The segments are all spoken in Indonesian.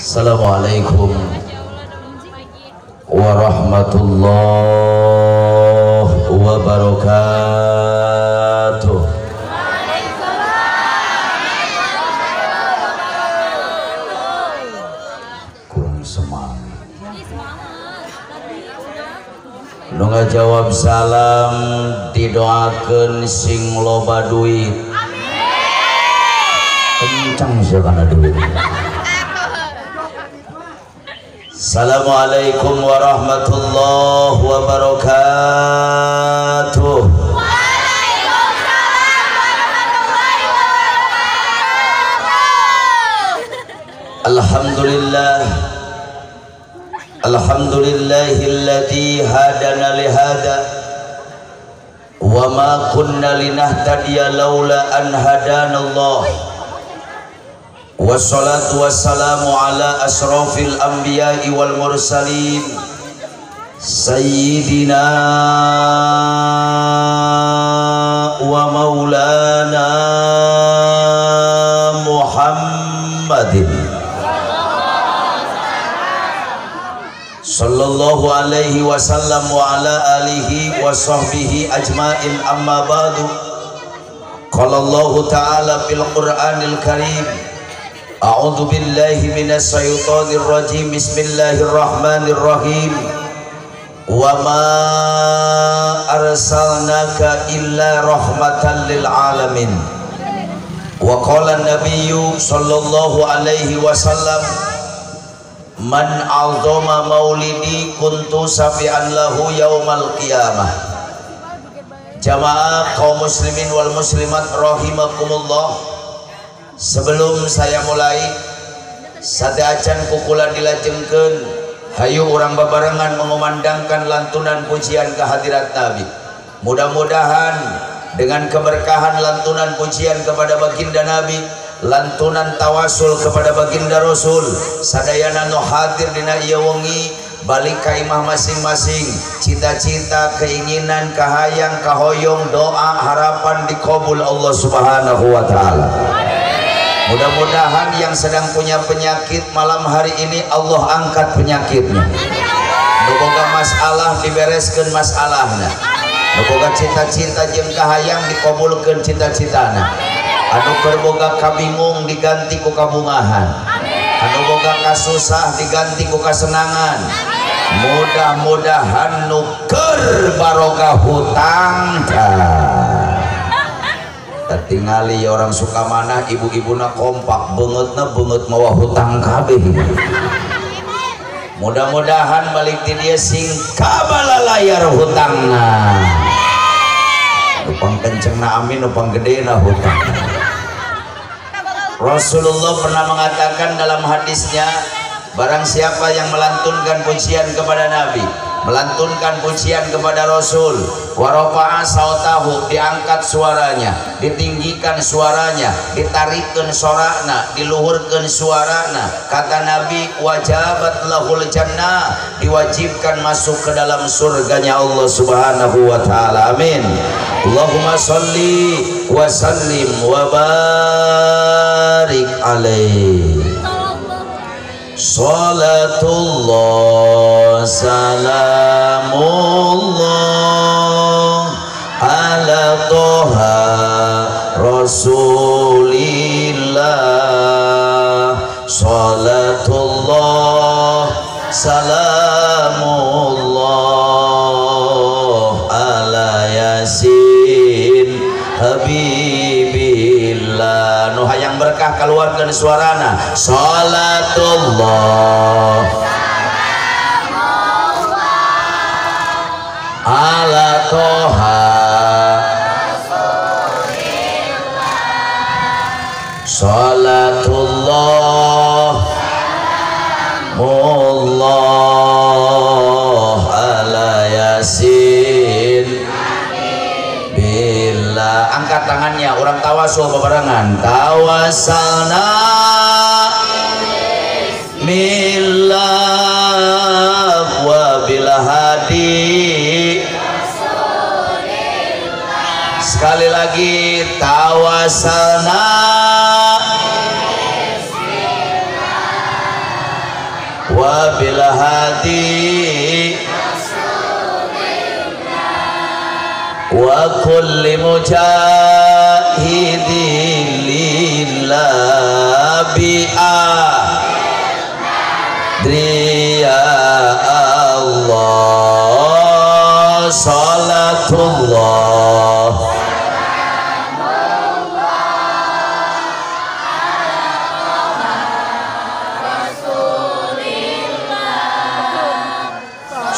Assalamualaikum warahmatullahi wabarakatuh. Kurang semangat. Nu ngajawab salam didoakeun sing loba duit. Kencang sih kana duit. Assalamualaikum warahmatullahi wabarakatuh. Alhamdulillah, alhamdulillahilladzi hadana lihada wa ma kunna linahtadiya laula an hadanallah. Wassalatu wassalamu ala asrafil anbiya'i wal mursalin sayyidina wa maulana Muhammadin sallallahu alaihi wasallam wa ala alihi wa sahbihi ajma'in, amma ba'du. Qala Allah ta'ala fil Qur'anil Karim, a'udzu billahi minas syaitonir rajim, bismillahirrahmanirrahim. Wa ma arsalnaka illa rahmatan lil alamin. Wa qala an-nabiyyu sallallahu alaihi wasallam, man 'azama maulidi kuntu safi'an lahu yaumal qiyamah. Jamaah kaum muslimin wal muslimat rahimakumullah. Sebelum saya mulai, sate acan kukula dilajengkeun, hayu urang babarengan mengumandangkan lantunan pujian kehadirat Nabi. Mudah-mudahan dengan keberkahan lantunan pujian kepada baginda Nabi, lantunan tawasul kepada baginda Rasul, sadayana nu hadir dina ieu wengi balik ka imah masing-masing, cita-cita, keinginan, kahayang, kahoyong, doa, harapan dikabul Allah Subhanahu wa taala. Mudah-mudahan yang sedang punya penyakit malam hari ini Allah angkat penyakitnya. Nu boga masalah dibereskeun masalahna. Nu boga cita-cita jeung kahayang dikabulkeun cita-citana. Anu keur boga kabingung diganti ku kabungahan. Anu boga kasusah diganti ku kasenangan. Mudah-mudahan nu keur barokah hutang tingali orang suka mana ibu-ibuna kompak banget mawa hutang kabeh. Mudah-mudahan balik ti dia sing kabalalayar hutangna. Upang kencengna amin, upang gedena hutang. Rasulullah pernah mengatakan dalam hadisnya, barang siapa yang melantunkan pujian kepada Nabi, melantunkan pujian kepada Rasul, warafa'a sautahu, diangkat suaranya, ditinggikan suaranya, ditarikkan sorana, diluhurkan suarana, kata Nabi, wajabat lahul jannah, diwajibkan masuk ke dalam surganya Allah Subhanahu wa ta'ala. Amin. Allahumma salli wa sallim wa barik alaihi. Salatullah salamullah ala toha rasulillah. Salatullah salamullah ala yasin habibillah. Nu hayang berkah keluarkan suarana. Salatullah ala toha salatullah mullah ala yasin bila. Angkat tangannya, orang tawasul bebarengan. Tawasalna millah wa bilhadi. Sekali lagi, tawasalna wa bil hadi wa kulli mujahidin lillah bi'adri ya Allah salatullah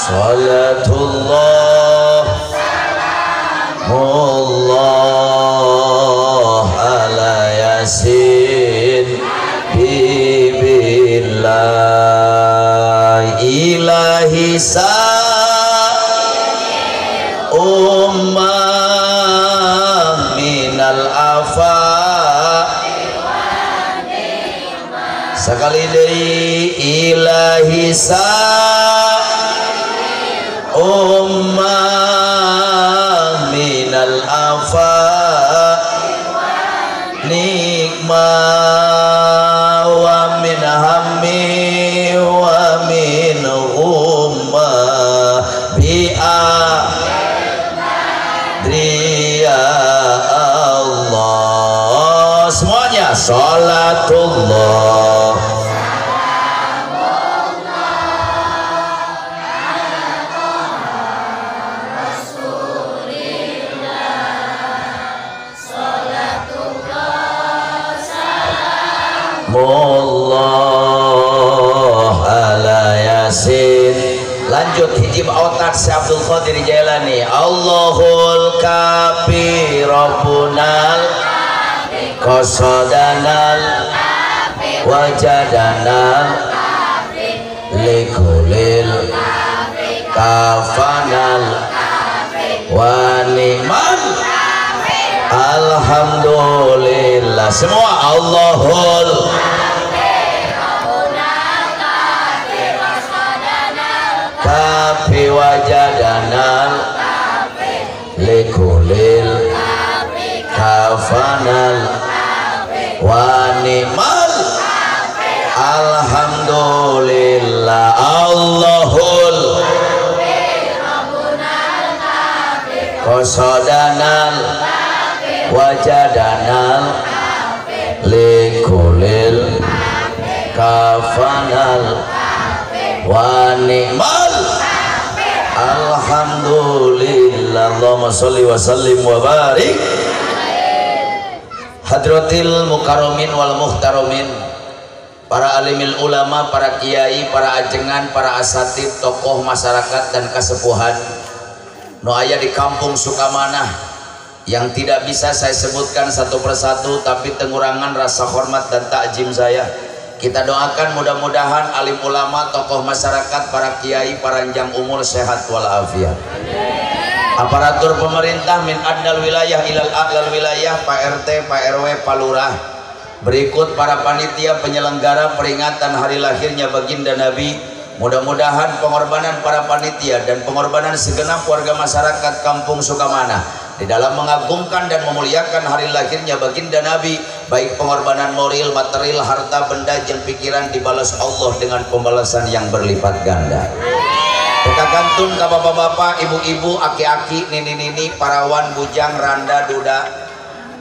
salatullah Allah ala yasin bibillah ilahi sa ummah minal afa sekali deui ilahi sa ummah minal afa nikma wa min hammi wa min ghumma bi'adri ya Allah semuanya salatullah Allah ala yasin. Lanjut hijib otak si Abdul Qadir Jailani. Allahul kafi Rabbunal qasadanal wajadanal likulil kafanal wa ni'mal alhamdulillah semua Allahul kafi wajadanal likulil kafanal wa ni'mal alhamdulillah Allahul qasadanal wajadanal likulil kafanal wa ni'mal alhamdulillah Allahumma sholli wa sallim wa barik hadratil mukarramin wal muhtaramin para alimil ulama, para kiai, para ajengan, para asatid, tokoh masyarakat dan kesepuhan nu aya di kampung Sukamanah yang tidak bisa saya sebutkan satu persatu, tapi tengurangan rasa hormat dan takjim saya. Kita doakan mudah-mudahan alim ulama, tokoh masyarakat, para kiai, panjang umur, sehat walafiat. Aparatur pemerintah min adnal wilayah ilal a'lal wilayah, Pak RT, Pak RW, Pak Lurah. Berikut para panitia penyelenggara peringatan hari lahirnya baginda Nabi. Mudah-mudahan pengorbanan para panitia dan pengorbanan segenap warga masyarakat kampung Sukamanah di dalam mengagungkan dan memuliakan hari lahirnya baginda Nabi, baik pengorbanan moral, material, harta, benda, jeung pikiran, dibalas Allah dengan pembalasan yang berlipat ganda. Teka kantun ka bapak-bapak, ibu-ibu, aki-aki, nini-nini, parawan, bujang, randa, duda,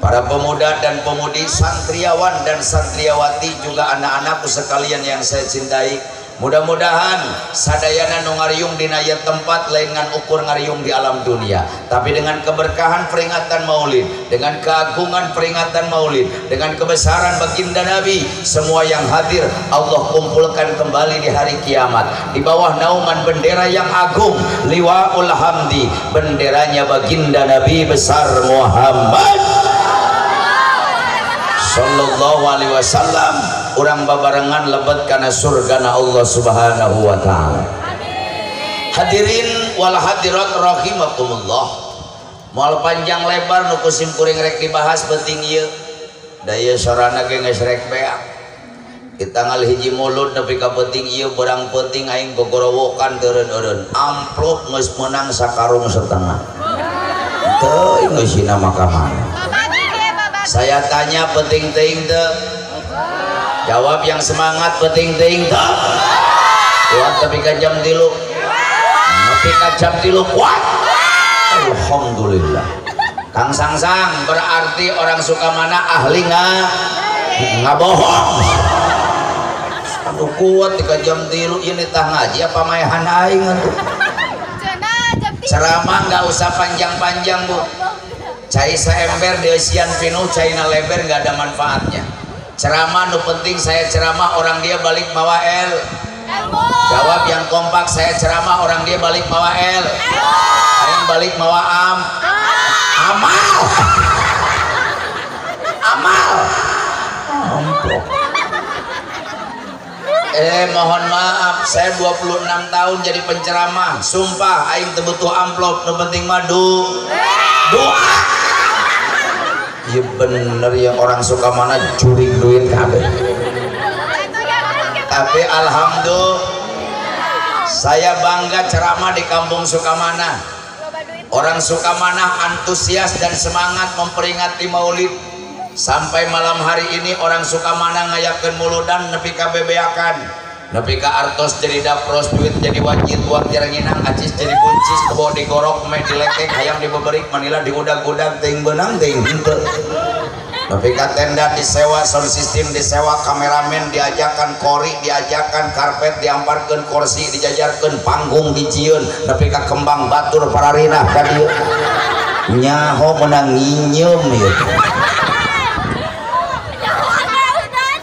para pemuda dan pemudi, santriawan dan santriawati, juga anak-anakku sekalian yang saya cintai. Mudah-mudahan sadayana nu ngariung dina ieu tempat lain ngan ukur ngariung di alam dunia, tapi dengan keberkahan peringatan Maulid, dengan keagungan peringatan Maulid, dengan kebesaran baginda Nabi, semua yang hadir Allah kumpulkan kembali di hari kiamat di bawah naungan bendera yang agung, liwaul hamdi, benderanya baginda Nabi besar Muhammad sallallahu alaihi wasallam. Urang babarengan lebet kana surgana Allah subhanahu wa ta'ala. Hadirin wal hadirat rahimakumullah. Moal panjang lebar nu kusim kuring rek dibahas penting ieu. Da ieu sorana ge geus rek beak. Kita ngal hiji mulut nepi ka penting ieu, berang penting aing gogorowokan teureun-eureun. Amplop geus meunang sakarung setengah. Teu geus sina makamana. Saya tanya penting teuing teu? Jawab yang semangat, penting-ting tak? kuat tapi ka jam 3 nepi ka jam 3 kuat. Alhamdulillah. Kang Sangsang, berarti orang Sukamana ahli nggak bohong. Aduh kuat di jam 3 ini tah ngaji apa maehan aing atuh. Ceramah nggak usah panjang-panjang bu. Cai saember di Asian pinuh, cai na leber nggak ada manfaatnya. Ceramah nu penting saya ceramah orang dia balik mawa el. Jawab yang kompak, saya ceramah orang dia balik mawa el. Aing balik mawa amal. Amplop. Mohon maaf, saya 26 tahun jadi penceramah. Sumpah aing teu butuh amplop, nu penting mah doa. Iya bener yang orang Sukamana curi duit kabeh. Tapi alhamdulillah saya bangga ceramah di kampung Sukamana. Orang Sukamana antusias dan semangat memperingati Maulid. Sampai malam hari ini orang Sukamana ngayakeun muludan nepi ka bebeakan, nepi ka artos jadi dapros, duit jadi wajib, uang jaranginang acis jadi buncis, kebo digorok me dilekek hayang dibeberik manila diudag-udag ting beunang ting henteu. Nepi ka tenda disewa, sound system disewa, kameramen diajakan, kori diajakan, karpet diamparkeun, kursi dijajarkeun, panggung dijieun, nepi ka kembang batur pararinah ka dieu. Nyaho meunang nginyeum ieu.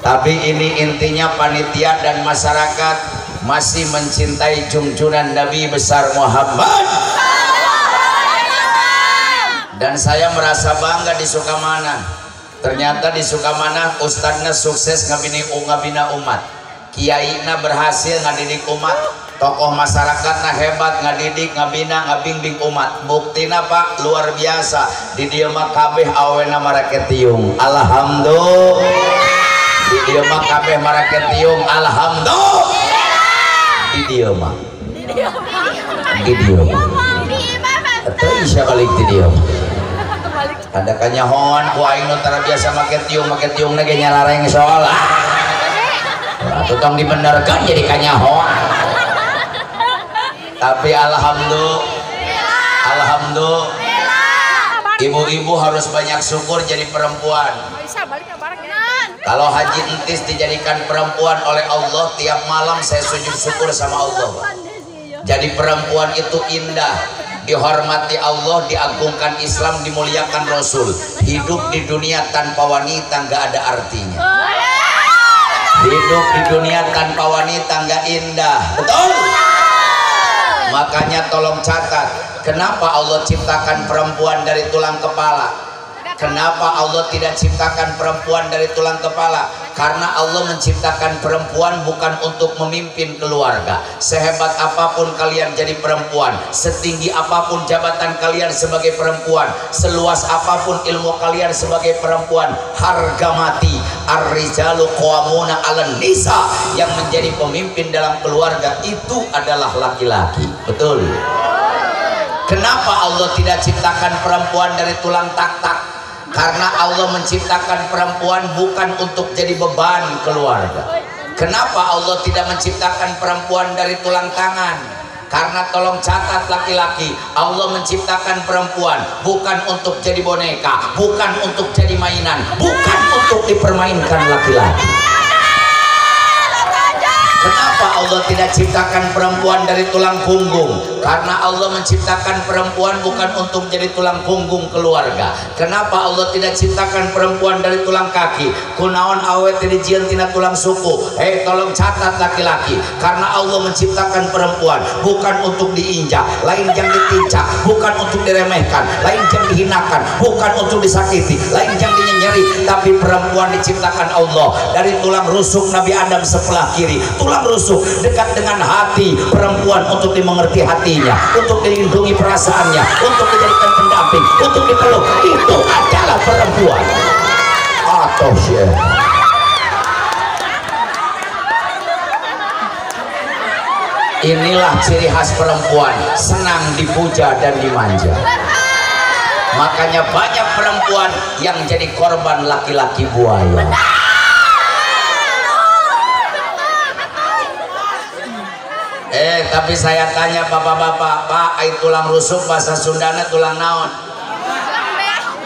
Tapi ini intinya panitia dan masyarakat masih mencintai junjungan Nabi besar Muhammad. Dan saya merasa bangga di Sukamana. Ternyata di Sukamana ustadznya sukses ngabina umat, kiaina berhasil ngadidik umat, tokoh masyarakatnya hebat ngadidik, ngabina, ngabimbing umat. Buktina Pak luar biasa. Di dieu mah kabeh awena marake tiung. Alhamdulillah. Di dieu mah kabeh marake tiung. Alhamdulillah. Di dieu mah. Di dieu mah. Atuh isya balik di dieu. Ada kanyahoan ku aing nu tara biasa make tiung na ge nyalareng soal. Atuh tong dibenerkeun jadi kanyahoan. Tapi alhamdulillah. Ibu-ibu harus banyak syukur jadi perempuan. Kalau Haji Entis dijadikan perempuan oleh Allah, tiap malam saya sujud syukur sama Allah. Jadi perempuan itu indah, dihormati Allah, diagungkan Islam, dimuliakan Rasul. Hidup di dunia tanpa wanita nggak ada artinya. Hidup di dunia tanpa wanita nggak indah, betul? Makanya tolong catat, kenapa Allah ciptakan perempuan dari tulang kepala? Kenapa Allah tidak ciptakan perempuan dari tulang kepala? Karena Allah menciptakan perempuan bukan untuk memimpin keluarga. Sehebat apapun kalian jadi perempuan, setinggi apapun jabatan kalian sebagai perempuan, seluas apapun ilmu kalian sebagai perempuan, harga mati. Ar-rijalu qawwamuna 'alan nisa. Yang menjadi pemimpin dalam keluarga itu adalah laki-laki. Betul? Kenapa Allah tidak ciptakan perempuan dari tulang tak-tak? Karena Allah menciptakan perempuan bukan untuk jadi beban keluarga. Kenapa Allah tidak menciptakan perempuan dari tulang tangan? Karena tolong catat laki-laki, Allah menciptakan perempuan bukan untuk jadi boneka, bukan untuk jadi mainan, bukan untuk dipermainkan laki-laki. Kenapa Allah tidak ciptakan perempuan dari tulang punggung? Karena Allah menciptakan perempuan bukan untuk jadi tulang punggung keluarga. Kenapa Allah tidak ciptakan perempuan dari tulang kaki? Kunaon awet dijieun tina tulang suku. Tolong catat laki-laki. Karena Allah menciptakan perempuan bukan untuk diinjak, lain yang ditincak, bukan untuk diremehkan, lain yang dihinakan, bukan untuk disakiti, lain yang dinyenyeri. Tapi perempuan diciptakan Allah dari tulang rusuk Nabi Adam sebelah kiri. Tulang rusuk dekat dengan hati perempuan untuk dimengerti hatinya, untuk dilindungi perasaannya, untuk dijadikan pendamping, untuk dipeluk. Itu adalah perempuan. Atau syekh. Inilah ciri khas perempuan, senang dipuja dan dimanja. Makanya banyak perempuan yang jadi korban laki-laki buaya. Tapi saya tanya bapak-bapak, Pak, ai tulang rusuk bahasa Sundana tulang naon?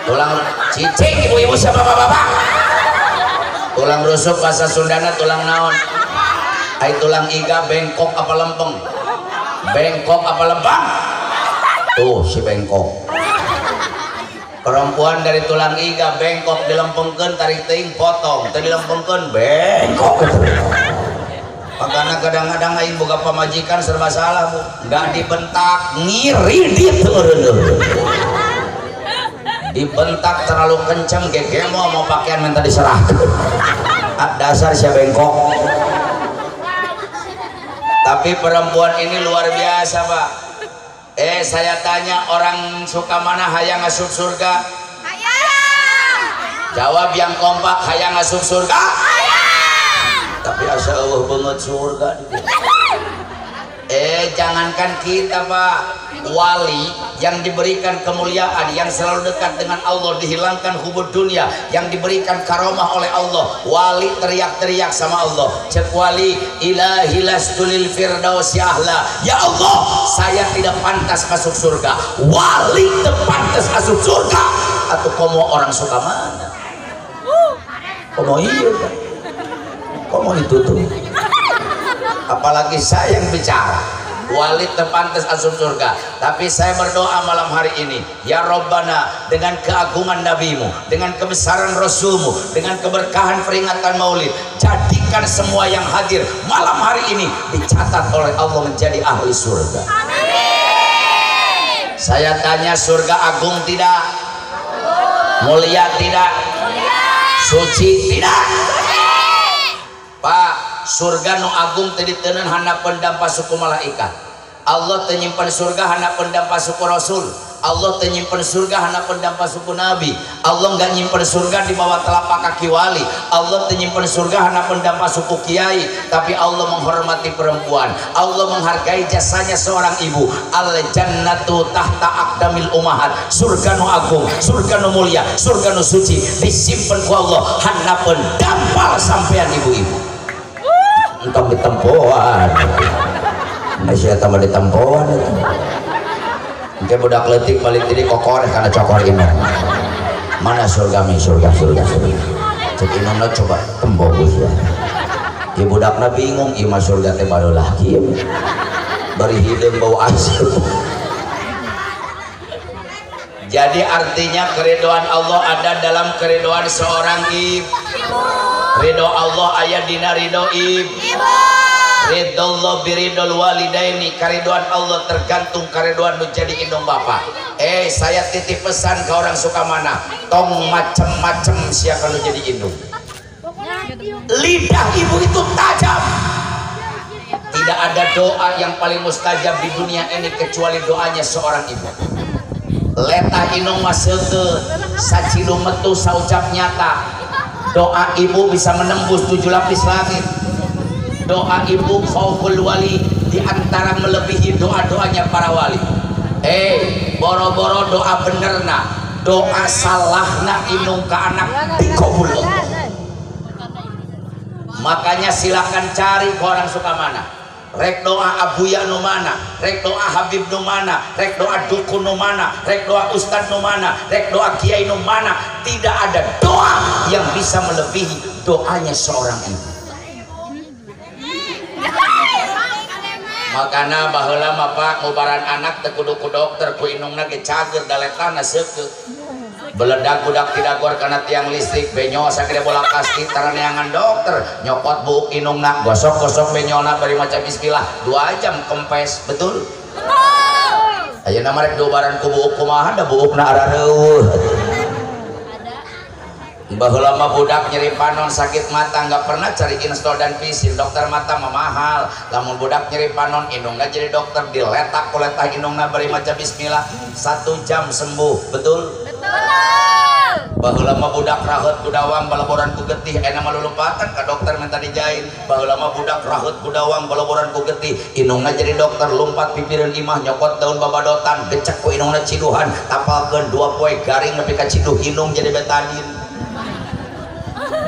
Tulang cicing, ibu-ibu siapa bapak-bapak? Tulang rusuk bahasa Sundana tulang naon? Ai tulang iga bengkok apa lempeng? Bengkok apa lempeng? Tuh si bengkok. Perempuan dari tulang iga bengkok dilempengkeun tarik teuing potong, teu dilempengkeun bengkok. Makanya kadang-kadang aing boga pamajikan serba salah, Bu. Enggak dibentak, ngiri diturun. Dibentak terlalu kenceng, gegemo mau pakaian minta diserahkan. Dasar si bengkok. Tapi perempuan ini luar biasa, Pak. Saya tanya, orang suka mana hayang asup surga? Hayang. Jawab yang kompak, hayang asup surga? Hayang. Tapi asa Allah banget surga. Jangankan kita, Pak, wali yang diberikan kemuliaan, yang selalu dekat dengan Allah, dihilangkan hubud dunia, yang diberikan karomah oleh Allah, wali teriak-teriak sama Allah, cek wali, ilahi lastulil firdausi ahla, ya Allah saya tidak pantas masuk surga. Wali tidak pantas masuk surga. Atau komo orang suka mana? Komo iya kan? Komo itu tuh. Apalagi saya yang bicara, wali terpantas masuk surga. Tapi saya berdoa malam hari ini, ya Rabbana, dengan keagungan Nabimu, dengan kebesaran Rasulmu, dengan keberkahan peringatan Maulid, jadikan semua yang hadir malam hari ini dicatat oleh Allah menjadi ahli surga. Amin. Saya tanya, surga agung tidak? Mulia tidak? Suci tidak? Pak, surga nu agung tadi teuneun handap pendampa suku malaikat. Allah tenyimpan surga handap pendampa suku rasul. Allah tenyimpan surga handap pendampa suku nabi. Allah enggak nyimpan surga di bawah telapak kaki wali. Allah tenyimpan surga handap pendampa suku kiai. Tapi Allah menghormati perempuan. Allah menghargai jasanya seorang ibu. Al jannatu tahta aqdamil ummahat. Surga nu agung, surga nu mulia, surga nu suci disimpan ku Allah handap pendampal sampean ibu-ibu. Entah ditempoan, masih tambah ditempoan itu. Mungkin budak letik balik jadi kokor karena cokor ini. Mana surga mi surga. Cek inangna coba tembus ya. Di budakna bingung, ima surga teh baru lagi. Bari hideung bau asir. Jadi artinya keridhaan Allah ada dalam keridhaan seorang ibu. Ridho Allah aya dina ridho ibu. Ridho Allah biridhol walidaini, kariduan Allah tergantung kariduan lu jadi indung bapak. Saya titip pesan ke orang suka mana, tong macem-macem siapa lu jadi indung. Lidah ibu itu tajam. Tidak ada doa yang paling mustajab di dunia ini kecuali doanya seorang ibu. Letah inung maseukeun sacilu metu saucap nyata. Doa ibu bisa menembus 7 lapis langit. Doa ibu fauqul wali, diantara melebihi doa-doanya para wali. Boro-boro doa benerna, doa salahna inung ke anak dikabul Allah. Makanya silakan cari ke orang suka mana. Rek doa abuya nu mana, rek doa habib nu mana, rek doa dukun nu mana, rek doa ustad nu mana, rek doa kiai nu mana. Tidak ada doa yang bisa melebihi doanya seorang ibu. Makana baheula mah Pak ngubaran anak teu kudu ku dokter, ku inungna ge cager daletana seukeut. Beledak budak tidak gor karena tiang listrik benyo sakit bola kasti taraneangan dokter nyokot buuk inungna gosok-gosok benyona bari maca bismillah 2 jam kempes. Betul? Ayeuna mah rek diobaran ku buuk kumaha da buukna arareueuh. Baheula mah budak nyeri panon sakit mata nggak pernah cari install dan pisil, dokter mata mah mahal. Lamun budak nyeri panon inungna jadi dokter diletak kuletah inungna bari maca bismillah 1 jam sembuh. Betul? Baheula mah budak raheut ku dawang balaboran ku getih ena mah lulumpatan ka dokter minta dijahit. Baheula mah budak raheut ku dawang balaboran ku getih inungna jadi dokter lompat pipireun imah nyokot daun babadotan becek ku inungna ciduhan tapalkeun 2 poe garing nepi ka ciduh inung jadi betadin.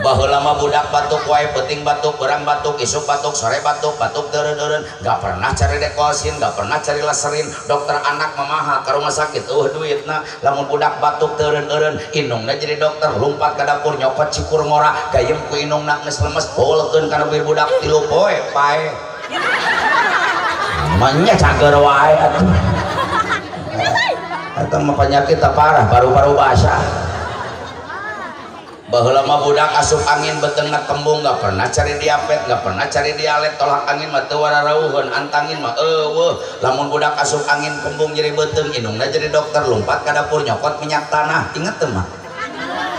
baheula mah budak batuk wae penting batuk berang batuk isuk batuk sore batuk teureun-eureun gak pernah cari dekosin gak pernah cari laserin dokter anak mamaha ke rumah sakit duitna lamun budak batuk teureun-eureun inungna jadi dokter lumpat ke dapur nyopot cikur ngora gayem ku inungna geus lemes boleukeun kana budak 3 poe pae namanya cager wae atuh eta mah penyakit parah baru-baru basah baheula mah budak asup angin beteungna kembung gak pernah cari diapet gak pernah cari dialet tolak angin mah teu wararauheun antangin mah eueuh lamun budak asup angin kembung jadi beteung inungna jadi dokter lumpat ka dapur nyokot minyak tanah inget teu mah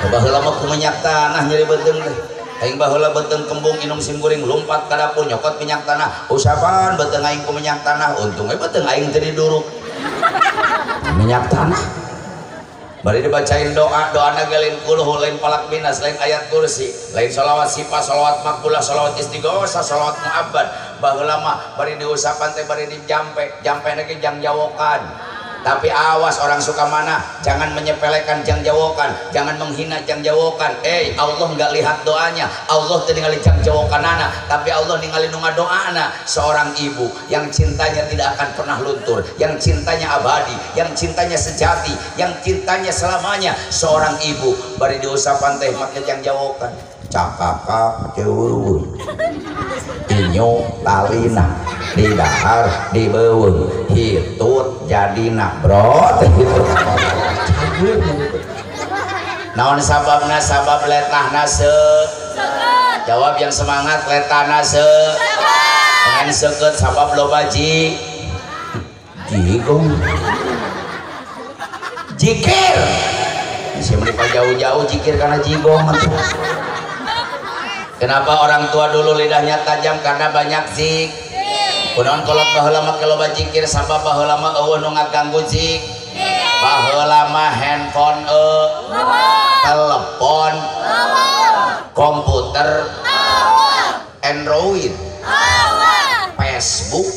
baheula mah ku minyak tanah jadi beteung teh aing baheula beteung kembung inung simkuring lumpat ka dapur nyokot minyak tanah usapan beteung aing ku minyak tanah untung beteung aing teu diduruk minyak tanah bari dibacain doa doana lain kuluh lain palak binas lain ayat kursi lain sholawat sifat sholawat makbulah sholawat istighosah sholawat mu'abbad baheula mah bari diusapan teh bari dijampe lagi jang jawokan tapi awas orang suka mana jangan menyepelekan jang jawokan jangan menghina jang jawokan Allah nggak lihat doanya Allah teu ningali jang jawokanana tapi Allah ningali nu ngadoana seorang ibu yang cintanya tidak akan pernah luntur yang cintanya abadi yang cintanya sejati yang cintanya selamanya seorang ibu bari diusapan teh make jang jawokan cakakak ceuweung inyo talina di dahar di beuweung hitut jadina bro naon sababna sabab letahna jawab yang semangat letahna pengen seukeut sabab loba jigong jikir si meuli jauh-jauh jikir karena jigong. Kenapa orang tua dulu lidahnya tajam? Karena banyak zik. Kunaon kolot baheula mah loba zikir sabab baheula mah eueuh nu ngaganggu zik. Baheula mah handphone telepon komputer Android Facebook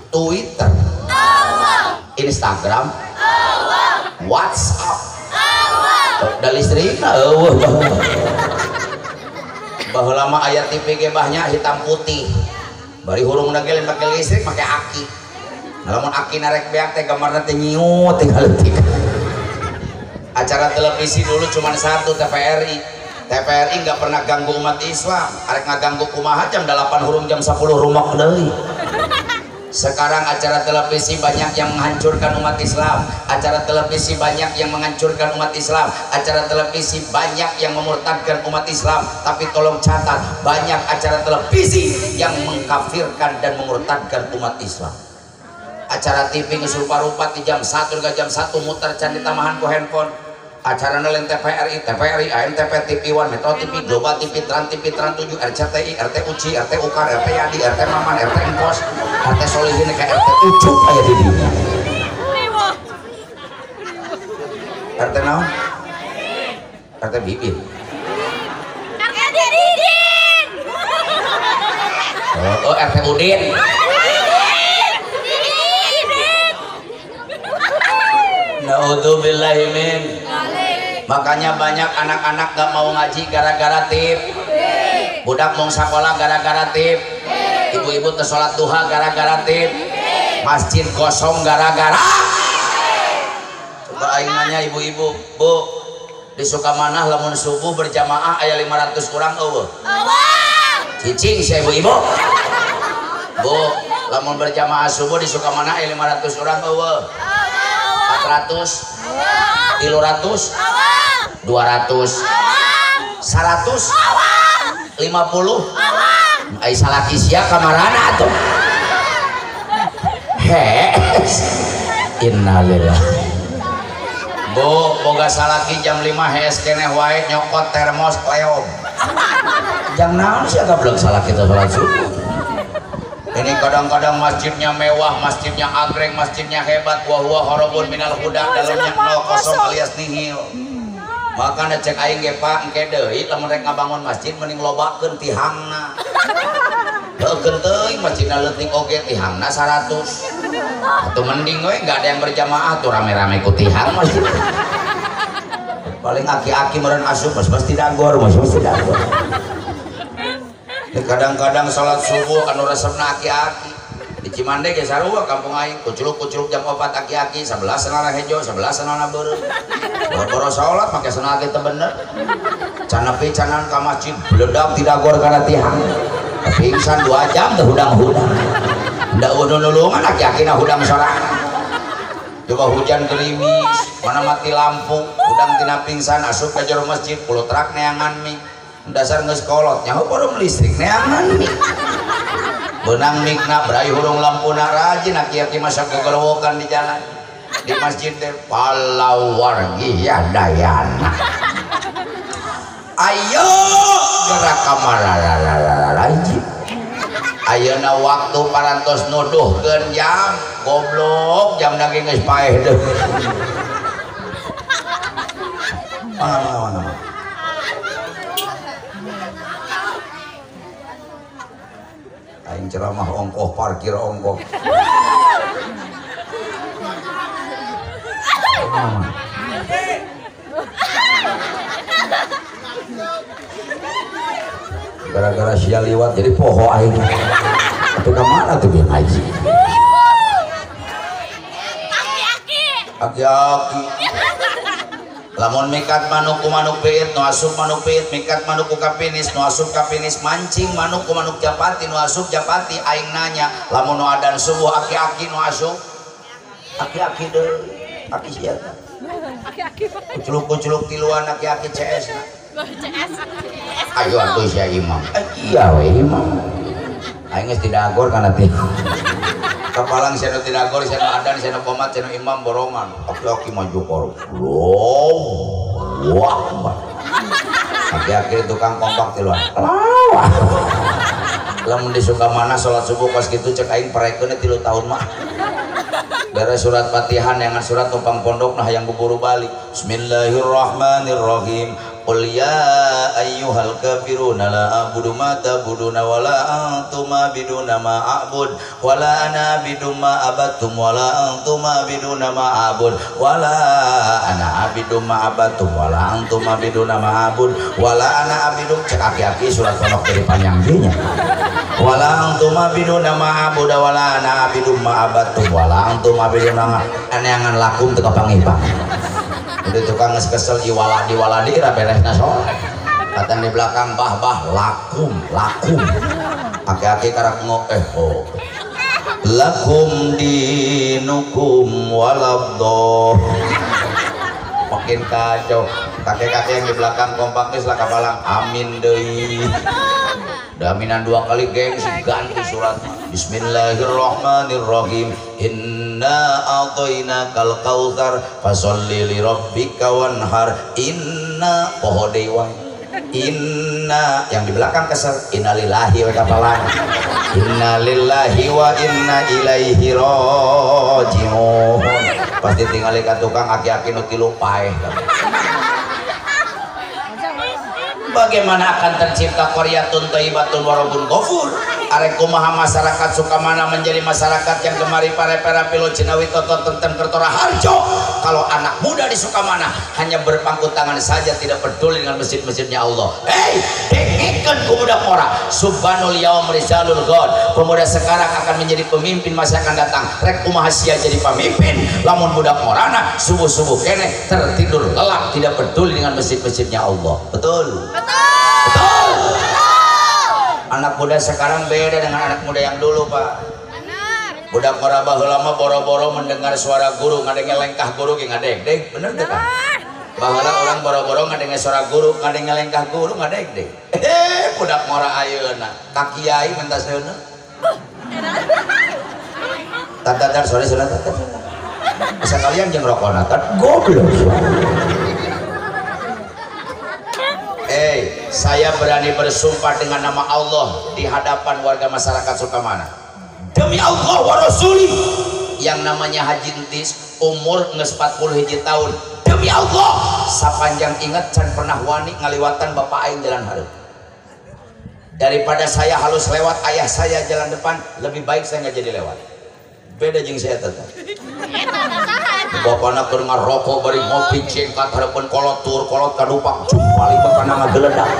Twitter Instagram WhatsApp dan listrikna eueuh baheula mah aya TV ge bahnya hitam putih bari hurungna ge lain make listrik make aki lamun aki narek beak teh gambarna teh nyiut tinggal leutik acara televisi dulu cuma satu TVRI nggak pernah ganggu umat Islam arek ngaganggu kumaha jam 8 hurung jam 10 rumah deui sekarang acara televisi banyak yang menghancurkan umat Islam acara televisi banyak yang menghancurkan umat Islam acara televisi banyak yang memurtadkan umat Islam tapi tolong catat banyak acara televisi yang mengkafirkan dan memurtadkan umat Islam acara TV ngesul parupat di jam 1 hingga jam 1 muter can di tamahan ku handphone acara lain TVRI, ANTV, TV One, Metro TV, Global TV, Trans TV, Trans 7, RCTI, RT UCI, RT UKAR, RT Yadi, RT Maman, RT Engkos, RT Solihin, kayak RT Ucup aja di dunia. RT naon? RT Bibin. RT Didin. Oh, RT Udin. Naudzubillahi min. Makanya banyak anak-anak gak mau ngaji gara-gara tip budak mau sekolah gara-gara tip ibu-ibu teu salat duha gara-gara tip masjid kosong gara-gara coba aing nanya ibu-ibu bu di Sukamanah lamun subuh berjamaah aya 500 orang eueuh cicing si ibu-ibu bu lamun berjamaah subuh di Sukamanah aya 500 orang eueuh 400 300 200 100 50 ai salaki sia kamarana atuh innalillah bu boga salaki jam 5 hees keneh wae nyokot termos leom jang naon sia goblok salaki teh salat subuh ini kadang-kadang masjidnya mewah masjidnya agreng masjidnya hebat wa huwa harabun minal huda dalamnya 0 alias nihil makanya cek aing ge Pak engke deui lamun rek ngabangun masjid mending lobakeun tihangna heukeun teuing masjidna leutik oge tihangna 100 atuh mending we enggak ada yang berjamaah tuh rame-rame ku tihang masjid paling aki-aki meren asup mas tidak gor mas tidak gor. Kadang-kadang salat subuh anu resepna aki-aki di Cimande ge sarua kampung aing kuculuk-kuculuk jam 4 aki-aki 11 senana hejo 11 senana beureuh boro salat make senana teh bener can nepi canan ka masjid bledak tidak gor kana tihang pingsan 2 jam teh hudang-hudang da nulungan aki-aki na hudang sorangan coba hujan gerimis mana mati lampu hudang tina pingsan asup ka jero masjid pulutrak neangan mie dasar geus kolot nyaho baru listrik neangan mie benang mikna berai hurung lampuna rajin aki-aki masak gegorowokan di jalan di masjid teh palawargi ya dayana ayo gerak kamar rajin ayeuna waktu parantos nuduhkeun jam goblok jam lagi geus paeh deuh mana aing ceramah ongkoh parkir ongkoh gara-gara sia liwat jadi poho aing itu kemana tuh dia ngaji aki-aki lamun mikat manuk ku manuk beet nu asup manuk beet mikat manuk ku kapinis nu asup kapinis mancing manuk ku manuk japati nu asup japati aing nanya lamun nu adan subuh aki-aki nu asup aki-aki deui aki sia kuculuk-kuculuk tiluan aki-aki CS ayo atuh sia imam iya we imam aing geus tidak agor kana teh kapalang saya tidak gor saya adan saya komat saya imam borongan aki-aki maju korup wah aki-aki tukang kompak tiluan lamun di Sukamana sholat subuh pas gitu cek aing parekeun 3 tahun mah dari surat Fatihah dengan surat tumpang pondok nah yang buburu balik Bismillahirrahmanirrahim qul ya ayyuhal kafiruna la a'budu ma ta'buduna wa la antum abiduna ma a'bud wa la ana abidu ma abattum wa la antum abiduna ma a'bud wa la ana abidu ma abattum wa la antum abiduna ma a'bud wa la ana abidu cek aki-aki surat pondok dari panjang dinya wa la antum abiduna ma a'bud wa la ana abidu ma abattum wa la antum abiduna aneangan lakum teu kapangipang udah tukang kesel iwaladi ra beresna soleh katan di belakang bah lakum aki-aki karak lakum dinukum walabdoh makin kacau kakek-kakek yang di belakang kompak geus lah kapalang amin deui daminan 2 kali gengsi ganti surat Bismillahirrahmanirrahim inna a'tainakal kautsar fasholli li rabbika wanhar inna poho deui wae inna yang di belakang kesel innalillahi wa kapalang innalillahi wa inna ilaihi raji'un pasti tinggal ka tukang aki-aki nu 3 paeh bagaimana akan tercipta qaryatun thayyibatun wa rabbun ghafur arek kumaha masyarakat Sukamana menjadi masyarakat yang gemari para pilot Cinawi totot tenten kertora harjo kalau anak muda di Sukamana hanya berpangku tangan saja tidak peduli dengan masjid-masjidnya Allah dengikeun ku budak mora subhanul yaum rizalul god pemuda sekarang akan menjadi pemimpin masa akan datang rek kumaha sia jadi pemimpin lamun budak morana subuh-subuh kene tertidur lelap tidak peduli dengan masjid-masjidnya Allah betul anak muda sekarang beda dengan anak muda yang dulu pak budak mora baheula mah boro-boro mendengar suara guru ngadenge lengkah guru ge ngadeg-deg bener teh kan baheula orang boro-boro ngadenge suara guru ngadenge lengkah guru ngadeg-deg budak mora ayeuna ka kiai mentas deuna tatatar sore tatatar bisa kalian jeung rokona kan goblok saya berani bersumpah dengan nama Allah di hadapan warga masyarakat Sukamana demi Allah wa rasuli yang namanya Haji Entis umur geus 41 tahun demi Allah sapanjang inget can pernah wani ngaliwatan bapak aing jalan hareup daripada saya halus lewat ayah saya jalan depan lebih baik saya nggak jadi lewat beda jeung saya tetap bapana keur ngarokok bari ngopi cengkat harapan kolot kadupak jumpali bapana ngageledak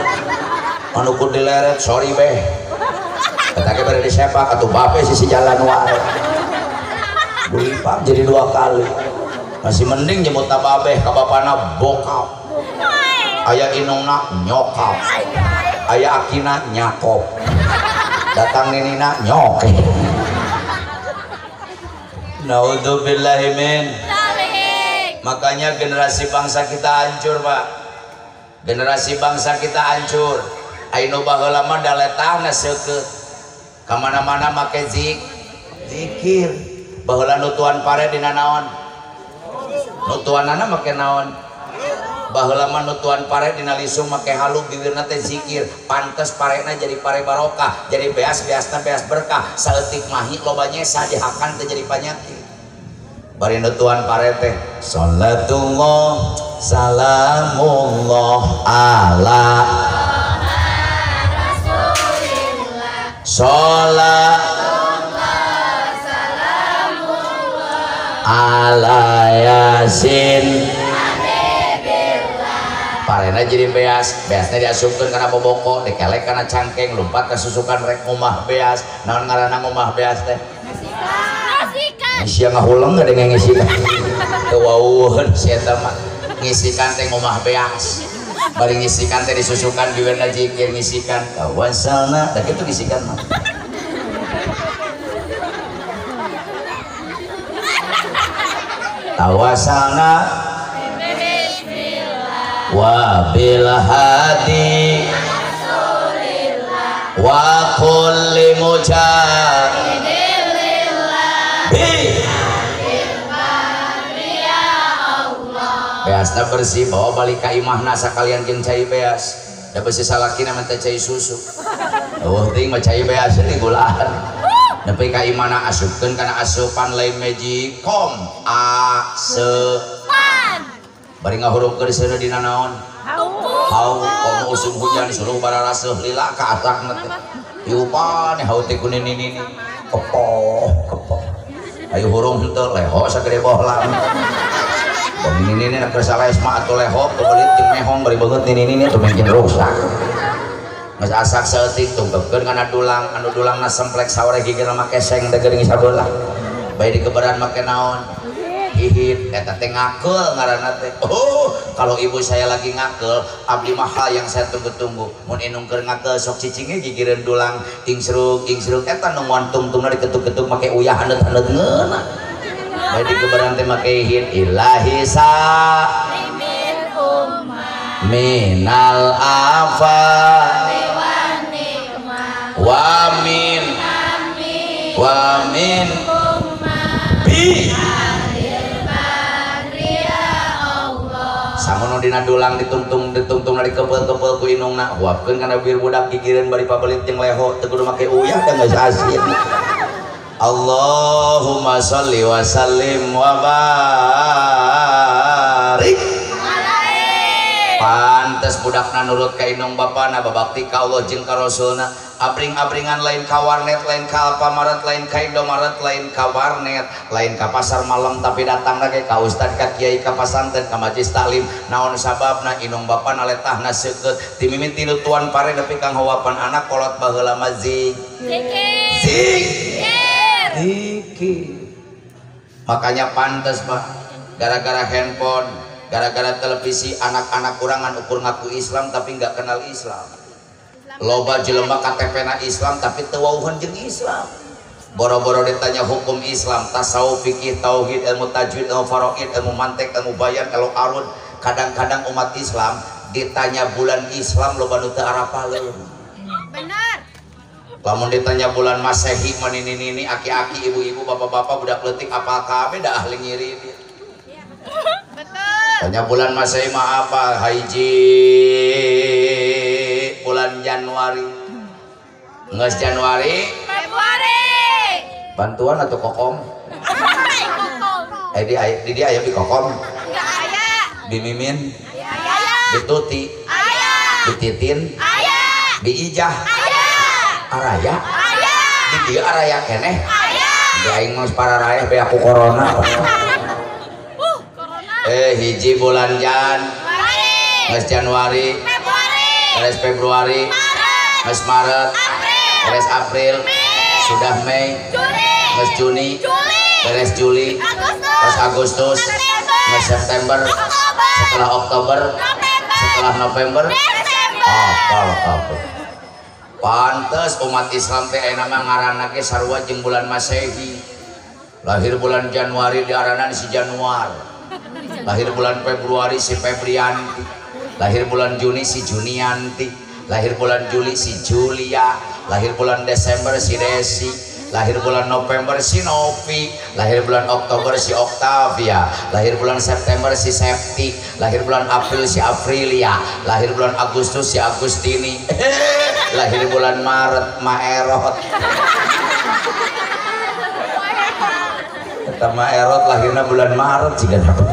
anu ku dileret sorry beh eta ge bari disepak atuh bape sisi jalan wae bulipak jadi 2 kali masih mending nyebut babeh ka bapana bokap aya inungna nyokap aya akina nyakop datang ninina nyoke naudzubillahi min. Makanya generasi bangsa kita hancur Pak, generasi bangsa kita hancur. Aino baheula mah daletahna seukeut kamana-mana make zikir baheula nutuan pare dina naon nutuanana make naon baheula mah nutuan pare dina lisung make halu bibirna teh zikir pantes parena jadi pare barokah jadi beas-beasna beas berkah saeutik mahi loba nyesa dihakan teh jadi panyakit bari nutuan pare teh salatullah salamullah ala rasulillah salatullah salamullah ala yasin parena jadi beasnya diasupkan karena boboko dikelek karena cangkeng lompat kesusukan rek ngomah beas naon ngaranna ngomah beas teh ngisikan ngahulang gak ada ngisikan kewauhan si eta mah ngisikan teh ngomah beas bari ngisikan teh disusukan biwerna jikir ngisikan kawasalna da kitu ngisikan mah tawasalna wa bil hadi wa kulli mujahidin lillahi beasna bersih bawa balik ka imahna sakalian jeung cai beas da bersih salakina mah teh cai susu eueuh ting mah cai beas teh gulaan nepi ka imahna asupkeun kana asupan lain magicom asupan bari ngahuruf ke disana dina naon hau komo usum hujan suruh bararaseuh lila ka atakna teh diupane hau teh kuning nini kepoh ayo hurung henteu leho sagede bohlam dan nini nak kesalaes mah atuh leho kebelit jeung mehong bari beungeut nini atuh mungkin rusak geus asak saeutik tungkepkeun kana dulang anu dulangna semplek saore gigirna make seng da geuring sabelah bae dikeberan make naon hihit eta teh ngakeul ngaranna teh oh kalau ibu saya lagi ngakeul abdi mah yang saya tunggu-tunggu mun inung keur ngakeul sok cicing ge gigireun dulang ingsruk eta nu moal tungtungna diketuk-ketuk make uyah handeut-handeut ngeuna bae dikeberan teh make hihit ilahi sa minal afa wa min bi samono dina dulang ditungtung dari kepel-kepel ku inungna huapkeun kana bir budak gigireun bari pabelit jeung leho teu kudu make uyah da geus asin Allahumma sholli wa sallim wa barik pantes budakna nurut ka inung bapana babakti ka Allah jeung ka Rasulna abring-abringan lain ka warnet lain ka Alfamaret lain ka Indomaret lain ka warnet lain ka pasar malam tapi datang lagi ka ustad ka kiai ka pasantren ka majelis taklim naon sababna inung bapana letahna seukeut ti mimiti nutuan pare nepi kang hawapan anak kolot baheula mah zikir makanya pantes Pak gara-gara handphone gara-gara televisi anak-anak kurangan ukur ngaku Islam tapi nggak kenal Islam loba jelema KTP-na Islam tapi teu wauhan jeung Islam boro-boro ditanya hukum Islam tasawuf fikih tauhid ilmu tajwid ilmu faraid ilmu mantik ilmu bayan ilmu arud kadang-kadang umat Islam ditanya bulan Islam loba nu teu arapaleun benar lamun ditanya bulan Masehi mah nini aki-aki ibu-ibu bapak-bapak budak leutik apal kabeh da ahli ngirim tanya bulan Masehi mah apa haiji bulan Januari nges Januari Februari bantuan atau kokom di dia aya bi kokom enggak aya bi mimin aya bi tuti aya bi titin aya bi ijah aya araya aya di dia araya keneh aya di aing mah pararaya be aku corona Hiji bulan geus Januari, geus Februari, geus Maret, geus April, sudah Mei, geus Juni, beres Juli, geus Agustus, geus September, setelah Oktober, setelah November, apal kabeh. Pantes umat Islam teh aya nama ngaranna ge sarua jeung bulan Masehi. Lahir bulan Januari diaranan si Januar. Lahir bulan Februari si Febrianti. Lahir bulan Juni si Junianti. Lahir bulan Juli si Julia. Lahir bulan Desember si Desi. Lahir bulan November si Novi. Lahir bulan Oktober si Octavia. Lahir bulan September si Septi. Lahir bulan April si Aprilia. Lahir bulan Agustus si Agustini. Lahir bulan Maret Maerot. Kata Maerot lahirnya bulan Maret juga dapat.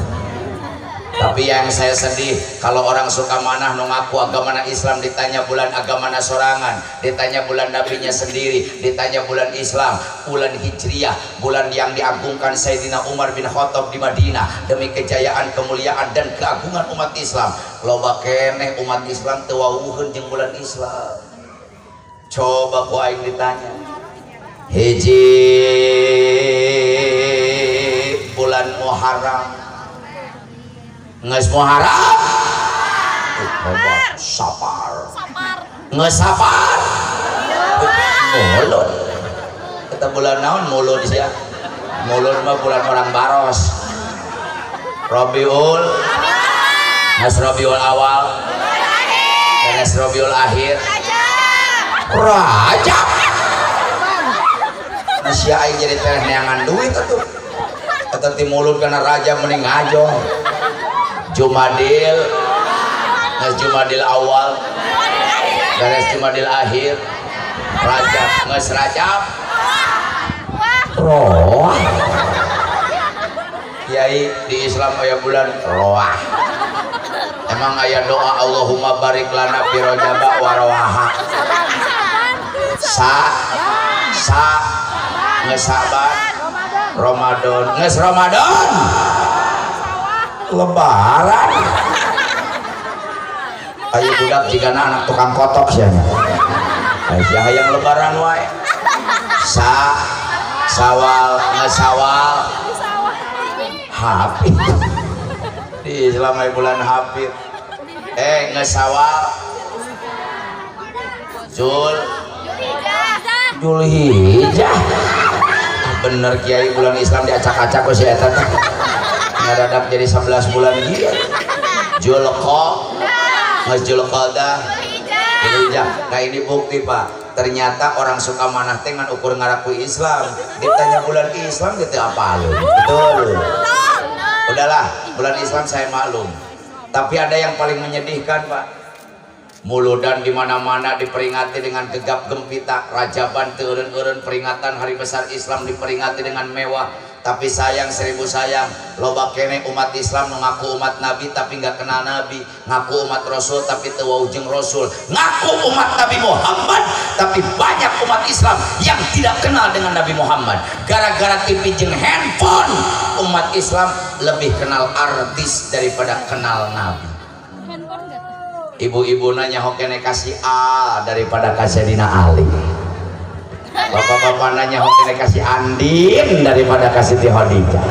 Tapi yang saya sedih kalau orang suka manah nu ngaku agamana Islam ditanya bulan agamana sorangan, ditanya bulan nabinya sendiri, ditanya bulan Islam, bulan Hijriyah, bulan yang diagungkan Sayyidina Umar bin Khattab di Madinah demi kejayaan, kemuliaan dan keagungan umat Islam. Loba keneh umat Islam teu wawuheun jeung bulan Islam. Coba ku aing ditanya. Hiji bulan Muharram nges Muharram sapar nges sapar mulut kita bulan naon mulut sih mulut mah bulan orang baros Rabiul nges Rabiul awal nges Rabiul akhir Rajab nasi aing jadi teh neangan duit atuh kata ti mulut kana Rajab mending ngajong Jumadil, nges Jumadil awal, beres Jumadil akhir, Rajab, nges Rajab, Roah. Kiai di Islam aya bulan Roah. Emang aya doa Allahumma barik lana fi Rajab wa Roaha. Nges Saban, Ramadan, nges Ramadan. Lebaran ayo budak jika anak tukang kotok sianya yang lebaran wae sawal ngesawal hafid di Islam bulan hafid ngesawal Julhijjah bener Kiai bulan Islam diacak-acak kok si eta teh ngadadak jadi 11 bulan dia Julqa'dah Julhijjah. Nah ini bukti Pak, ternyata orang suka manah teh ngan ukur ngarakui Islam ditanya bulan Islam gitu apa lu betul udahlah bulan Islam saya maklum, tapi ada yang paling menyedihkan Pak. Muludan di mana-mana diperingati dengan gegap gempita, Rajaban teureun-eureun peringatan hari besar Islam diperingati dengan mewah. Tapi sayang, seribu sayang, loba kene umat Islam mengaku umat Nabi tapi nggak kenal Nabi, ngaku umat Rasul tapi teu wau jeung Rasul, ngaku umat Nabi Muhammad tapi banyak umat Islam yang tidak kenal dengan Nabi Muhammad. Gara-gara TV jeung handphone, umat Islam lebih kenal artis daripada kenal Nabi. Ibu-ibu nanya hokene kasih A daripada kasih Dina Ali. Bapak-bapak nanya hokene kasih Andin daripada kasih Ti Khadijah.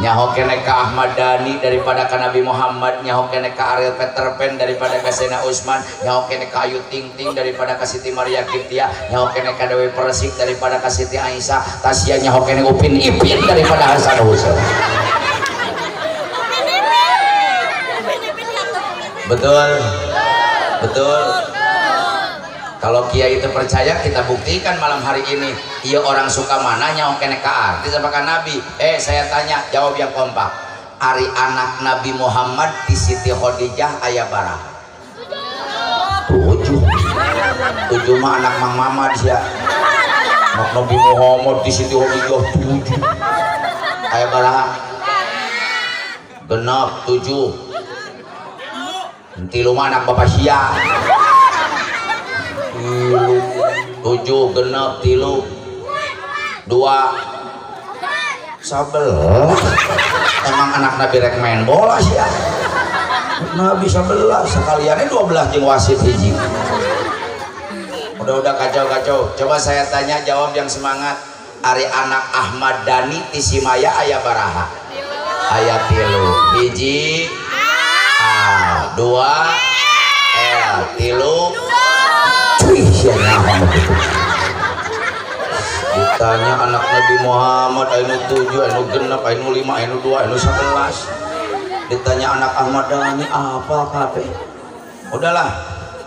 Nyahokene ka Ahmad Dhani daripada ka Nabi Muhammad, nyahokene ka Ariel Peter Pan daripada ka Sena Usman, nyahokene ka Ayu Ting Ting daripada ka Siti Maria Kiptia, nyahokene ka Dewi Persik daripada ka Siti Aisyah, Tasya nyahokene Upin Ipin daripada Hasan Husain. Betul, betul. Kalau Kiai itu percaya, kita buktikan malam hari ini. Iya orang suka mana nyawa kene ka artis apa kan Nabi? Saya tanya, jawab yang kompak. Ari anak Nabi Muhammad di Siti Khadijah aya barah? 7 mah anak Mang Mamad ya. Anak Nabi Muhammad di Siti Khadijah 7. Aya barah? Genap 7. Tilu mah anak Bapak Sia. 7 genep 3 2 11 emang anak Nabi rek main bola sih ya. Nabi 11 sekaliannya 12 jeung wasit hiji. Udah kacau. Coba saya tanya, jawab yang semangat. Ari anak Ahmad Dhani ti Simaya aya baraha? Aya 3. Hiji A 2 L 3. Cuy sia naon begitu. Ditanya anak Nabi Muhammad anu 7, anu 6, anu 5, anu 2, anu 11. Ditanya anak Ahmad Dhani apa kabeh. Udahlah,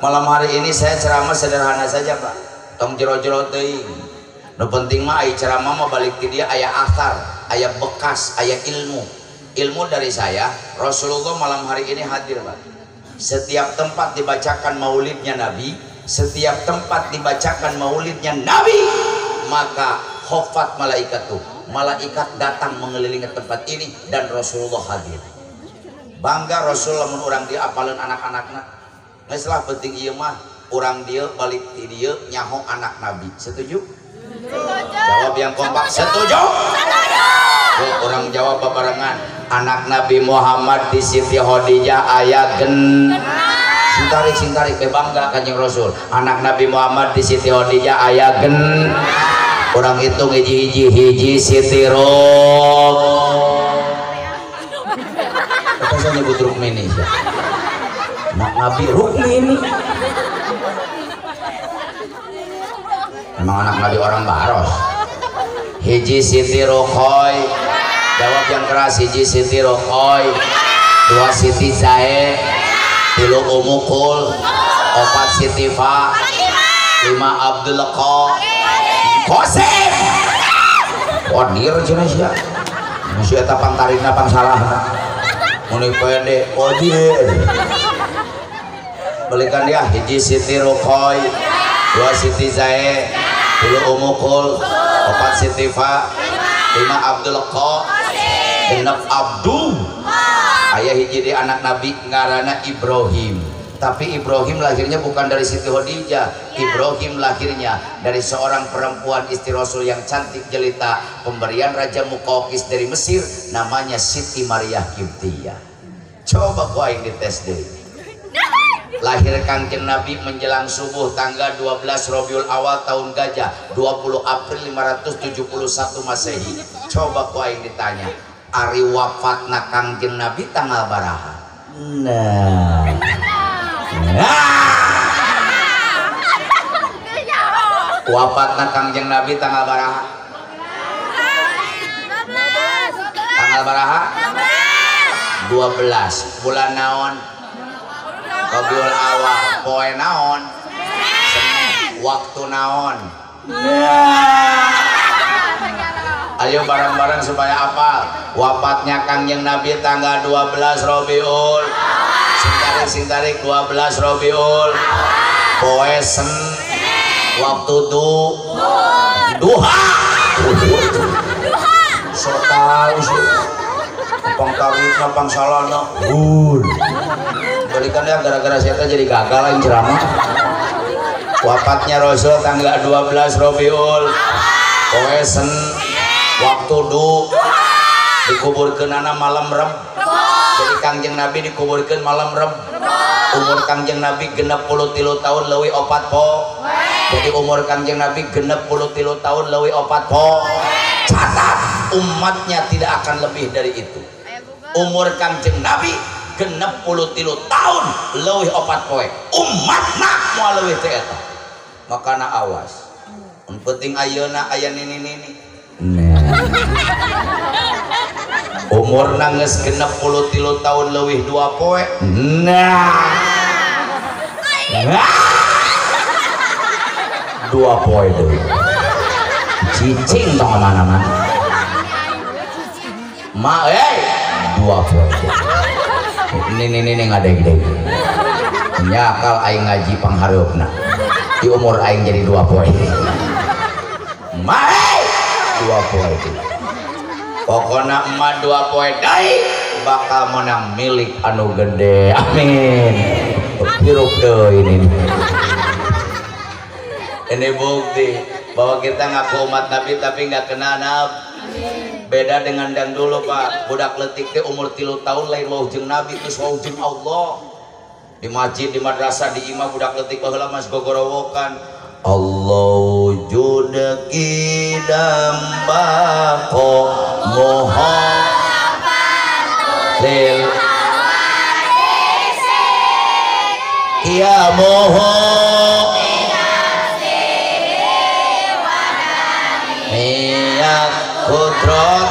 malam hari ini saya ceramah sederhana saja Pak. Tong jero-jero teuing. Nu penting mah ai ceramah mah balik ti dia aya asar, aya bekas, aya ilmu. Ilmu dari saya, Rasulullah malam hari ini hadir Pak. Setiap tempat dibacakan maulidnya Nabi, setiap tempat dibacakan maulidnya Nabi, maka khofat malaikat tuh, malaikat datang mengelilingi tempat ini dan Rasulullah hadir. Bangga Rasulullah mun urang dia apaleun anak-anakna. Geus lah penting ieu mah urang dia balik ti dieu nyaho anak Nabi. Setuju? Jawab yang kompak. Setuju? Setuju. Orang jawab barengan. Anak Nabi Muhammad di Siti Khadijah aya gen. Sintarik bangga Kanjeng Rasul. Anak Nabi Muhammad di Siti Khadijah aya gen. Orang hitung hiji Siti Rok. Apa saya nyebut Rukmini? Anak Nabi Rukmini. Memang anak Nabi orang Baros. Hiji Siti Rokoy. Jawab yang keras. Hiji Siti Rokoy, 2 Siti Zae, 3 Umukul, 4 Siti Fa, 5 Abdul Qasim. Wadir cenah sia. Masih eta pantarina pangsalahna. Muni pede wadir. Balikan dia. Hiji Siti Rokoy, 2 Siti Zae, 3 Umukul, 4 Siti Fa, 5 Abdul Qasim, 6 Abdul. Ayah hiji di anak Nabi ngarana Ibrahim. Tapi Ibrahim lahirnya bukan dari Siti Khadijah. Ibrahim lahirnya dari seorang perempuan istri Rasul yang cantik jelita, pemberian Raja Muqawqis dari Mesir, namanya Siti Maria Qibtiyah. Coba kau yang dites deh. Lahir Kanjeng Nabi menjelang subuh tanggal 12 Rabiul Awal tahun Gajah 20 April 571 Masehi. Coba kau yang ditanya, ari wafatna Kanjeng Nabi tanggal baraha? Nah. Wafatna Kanjeng Nabi tanggal baraha? Tanggal baraha? 12. Bulan naon? Rabiul Awal. Poe naon? Senin. Waktu naon? Ayo bareng-bareng supaya apal. Wafatnya Kanjeng Nabi tanggal 12 Rabiul. Sintarik 12 Rabiul. Poe Senin. Waktu duha. So tahu sih. Pang tarifna pang salana. Balikan ya gara-gara saya jadi gagal yang ceramah. Wafatnya Rasul tanggal 12 Rabiul. Poe Senin. Waktu dikuburkeun ana malam Reb. Jadi Kanjeng Nabi dikuburkeun malam Reb. Umur Kanjeng Nabi 63 tahun leuwih 4 po. Jadi umur Kanjeng Nabi 63 tahun leuwih 4 po. Catat, umatnya tidak akan lebih dari itu. Umur Kanjeng Nabi 63 tahun leuwih 4 poe. Umatna moal leuwih teh eta. Makana awas. Mun penting ayeuna aya nini-nini. Umur geus 63 tahun leuwih 2 poe. Dua poe deui. Cicing tong mana-mana. Ma 2 poe. Ini ngadeg-deg. Nyakal aing ngaji panghareupna. Di umur aing jadi 2 poe. Ma 2 poe. Pokona emak 2 poe dai bakal menang milik anu gede. Amin. Hirup deui ini. Ini bukti bahwa kita ngaku umat Nabi tapi nggak kenal Nabi. Beda dengan dang dulu Pak, budak letik teh umur 3 tahun lain wau jeung Nabi geus wau jeung Allah. Di masjid, di madrasah, di imam budak letik baheula mas gogorowokan Allah judeki dambako mohon lil ya mohon niat kudrot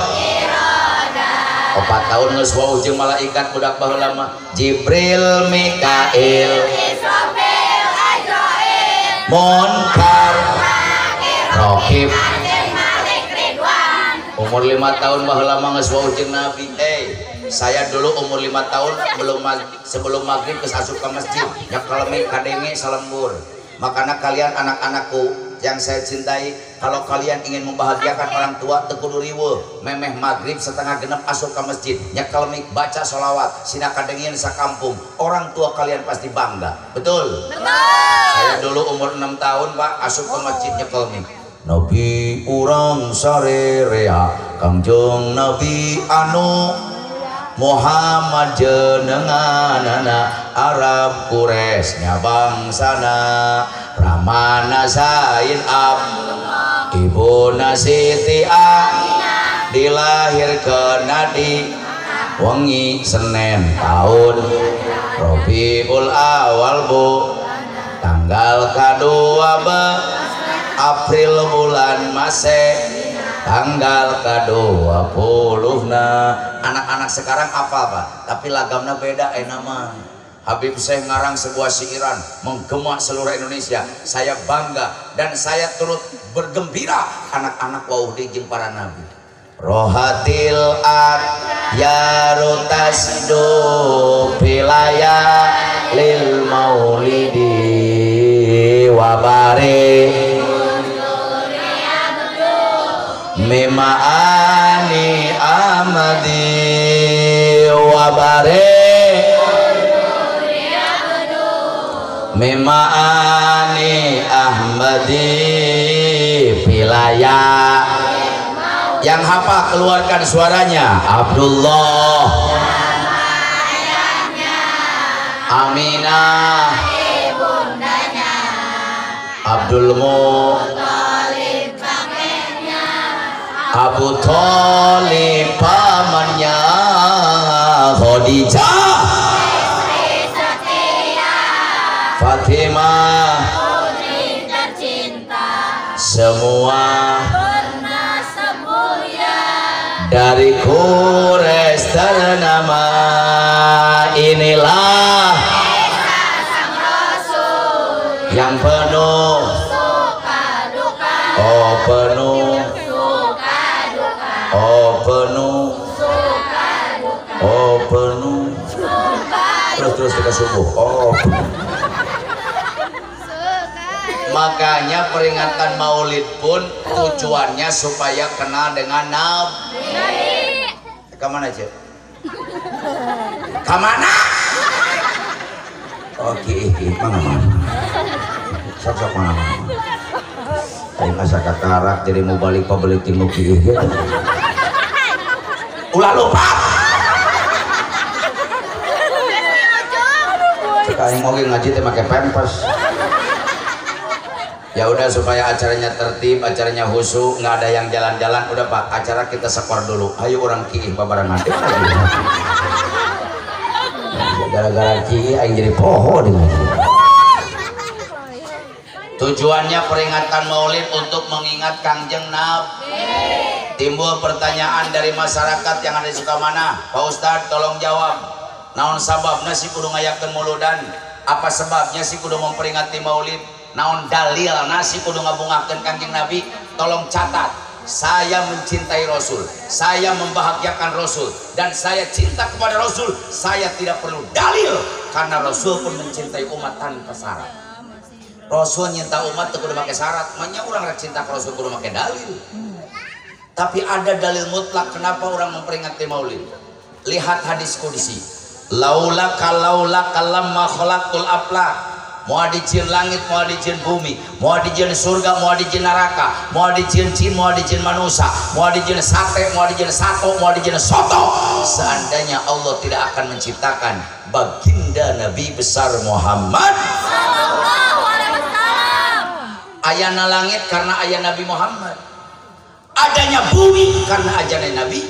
4 tahun geus wau jeung malaikat budak baheula mah Jibril Mikail Munkar Raqib umur 5 tahun baheula mah geus wau jeung Nabi. Saya dulu umur 5 tahun sebelum maghrib geus asup ka masjid nya kalemi kadenge salembur. Makanya kalian anak-anakku yang saya cintai, kalau kalian ingin membahagiakan orang tua teu kudu riweuh memeh maghrib setengah genep asup ka masjid nya kalemi baca sholawat sina kadengieun sakampung, orang tua kalian pasti bangga. Betul? Saya dulu umur 6 tahun Pak asup ke masjid nya kalemi Nabi urang sarerea Kangjeng Nabi anu Muhammad jenenganana Arab Quraisy bangsana Ramana Said Ab Ibuna Siti Aminah dilahirkeun di wengi Senin tahun Rabiul Awal Bu tanggal kedua April bulan Masih tanggal ke-20 anak-anak sekarang apa Pak tapi lagamnya beda nama Habib Syekh ngarang sebuah siiran menggema seluruh Indonesia. Saya bangga dan saya turut bergembira anak-anak wau jeung para nabi rohatil yaru tasdu pilaya lil maulidi wabari Mimaani amadi wabare Mimaani ahmadi pilaya. Yang hafal keluarkan suaranya Abdullah Aminah Abdul Muthalib Abu Thalib pamannya Khadijah Fatimah putri tercinta semua pernah semulia dari Quraisy ternama inilah sang Rasul yang penuh suka duka penuh penuh penuh terus kita subuh makanya peringatan maulid pun tujuannya supaya kenal dengan Nabi. Kemana aja? Kemana? Oke, mana? Sok mana? Ayo masa kakarak jadi mau balik pabalik timu kieu. Ulah lupa. Sekarang mau ngaji teh make pampers. Ya udah supaya acaranya tertib, acaranya khusyuk, nggak ada yang jalan-jalan. Udah Pak, acara kita skor dulu. Ayo orang kiih babarengan. Gara-gara kiih aing jadi poho dengan. Tujuannya peringatan Maulid untuk mengingat Kangjeng Nabi. Timbul pertanyaan dari masyarakat yang ada di Sukamana, Pak Ustadz tolong jawab. Naon sababnya sih kudu ngayakeun mauludan? Apa sebabnya sih kudu memperingati Maulid? Naon dalil nasi kudu ngabungakeun Kangjeng Nabi? Tolong catat. Saya mencintai Rasul, saya membahagiakan Rasul, dan saya cinta kepada Rasul. Saya tidak perlu dalil karena Rasul pun mencintai umat tanpa syarat. Rasul nyinta umat teu kudu make syarat. Manya urang rek cinta ke Rasul kudu make dalil. Tapi ada dalil mutlak kenapa orang memperingati Maulid. Lihat hadis qudsi. Laula kalamma khalaqtul aflaq mau dijieun langit, mau dijieun bumi, mau dijieun surga, mau dijieun neraka, mau dijieun jin, mau dijieun manusia, mau dijieun sate, mau dijieun sato, mau dijieun soto, seandainya Allah tidak akan menciptakan baginda Nabi besar Muhammad sallallahu alaihi wasallam. Ayana langit karena ayah Nabi Muhammad, adanya bumi karena ajana Nabi,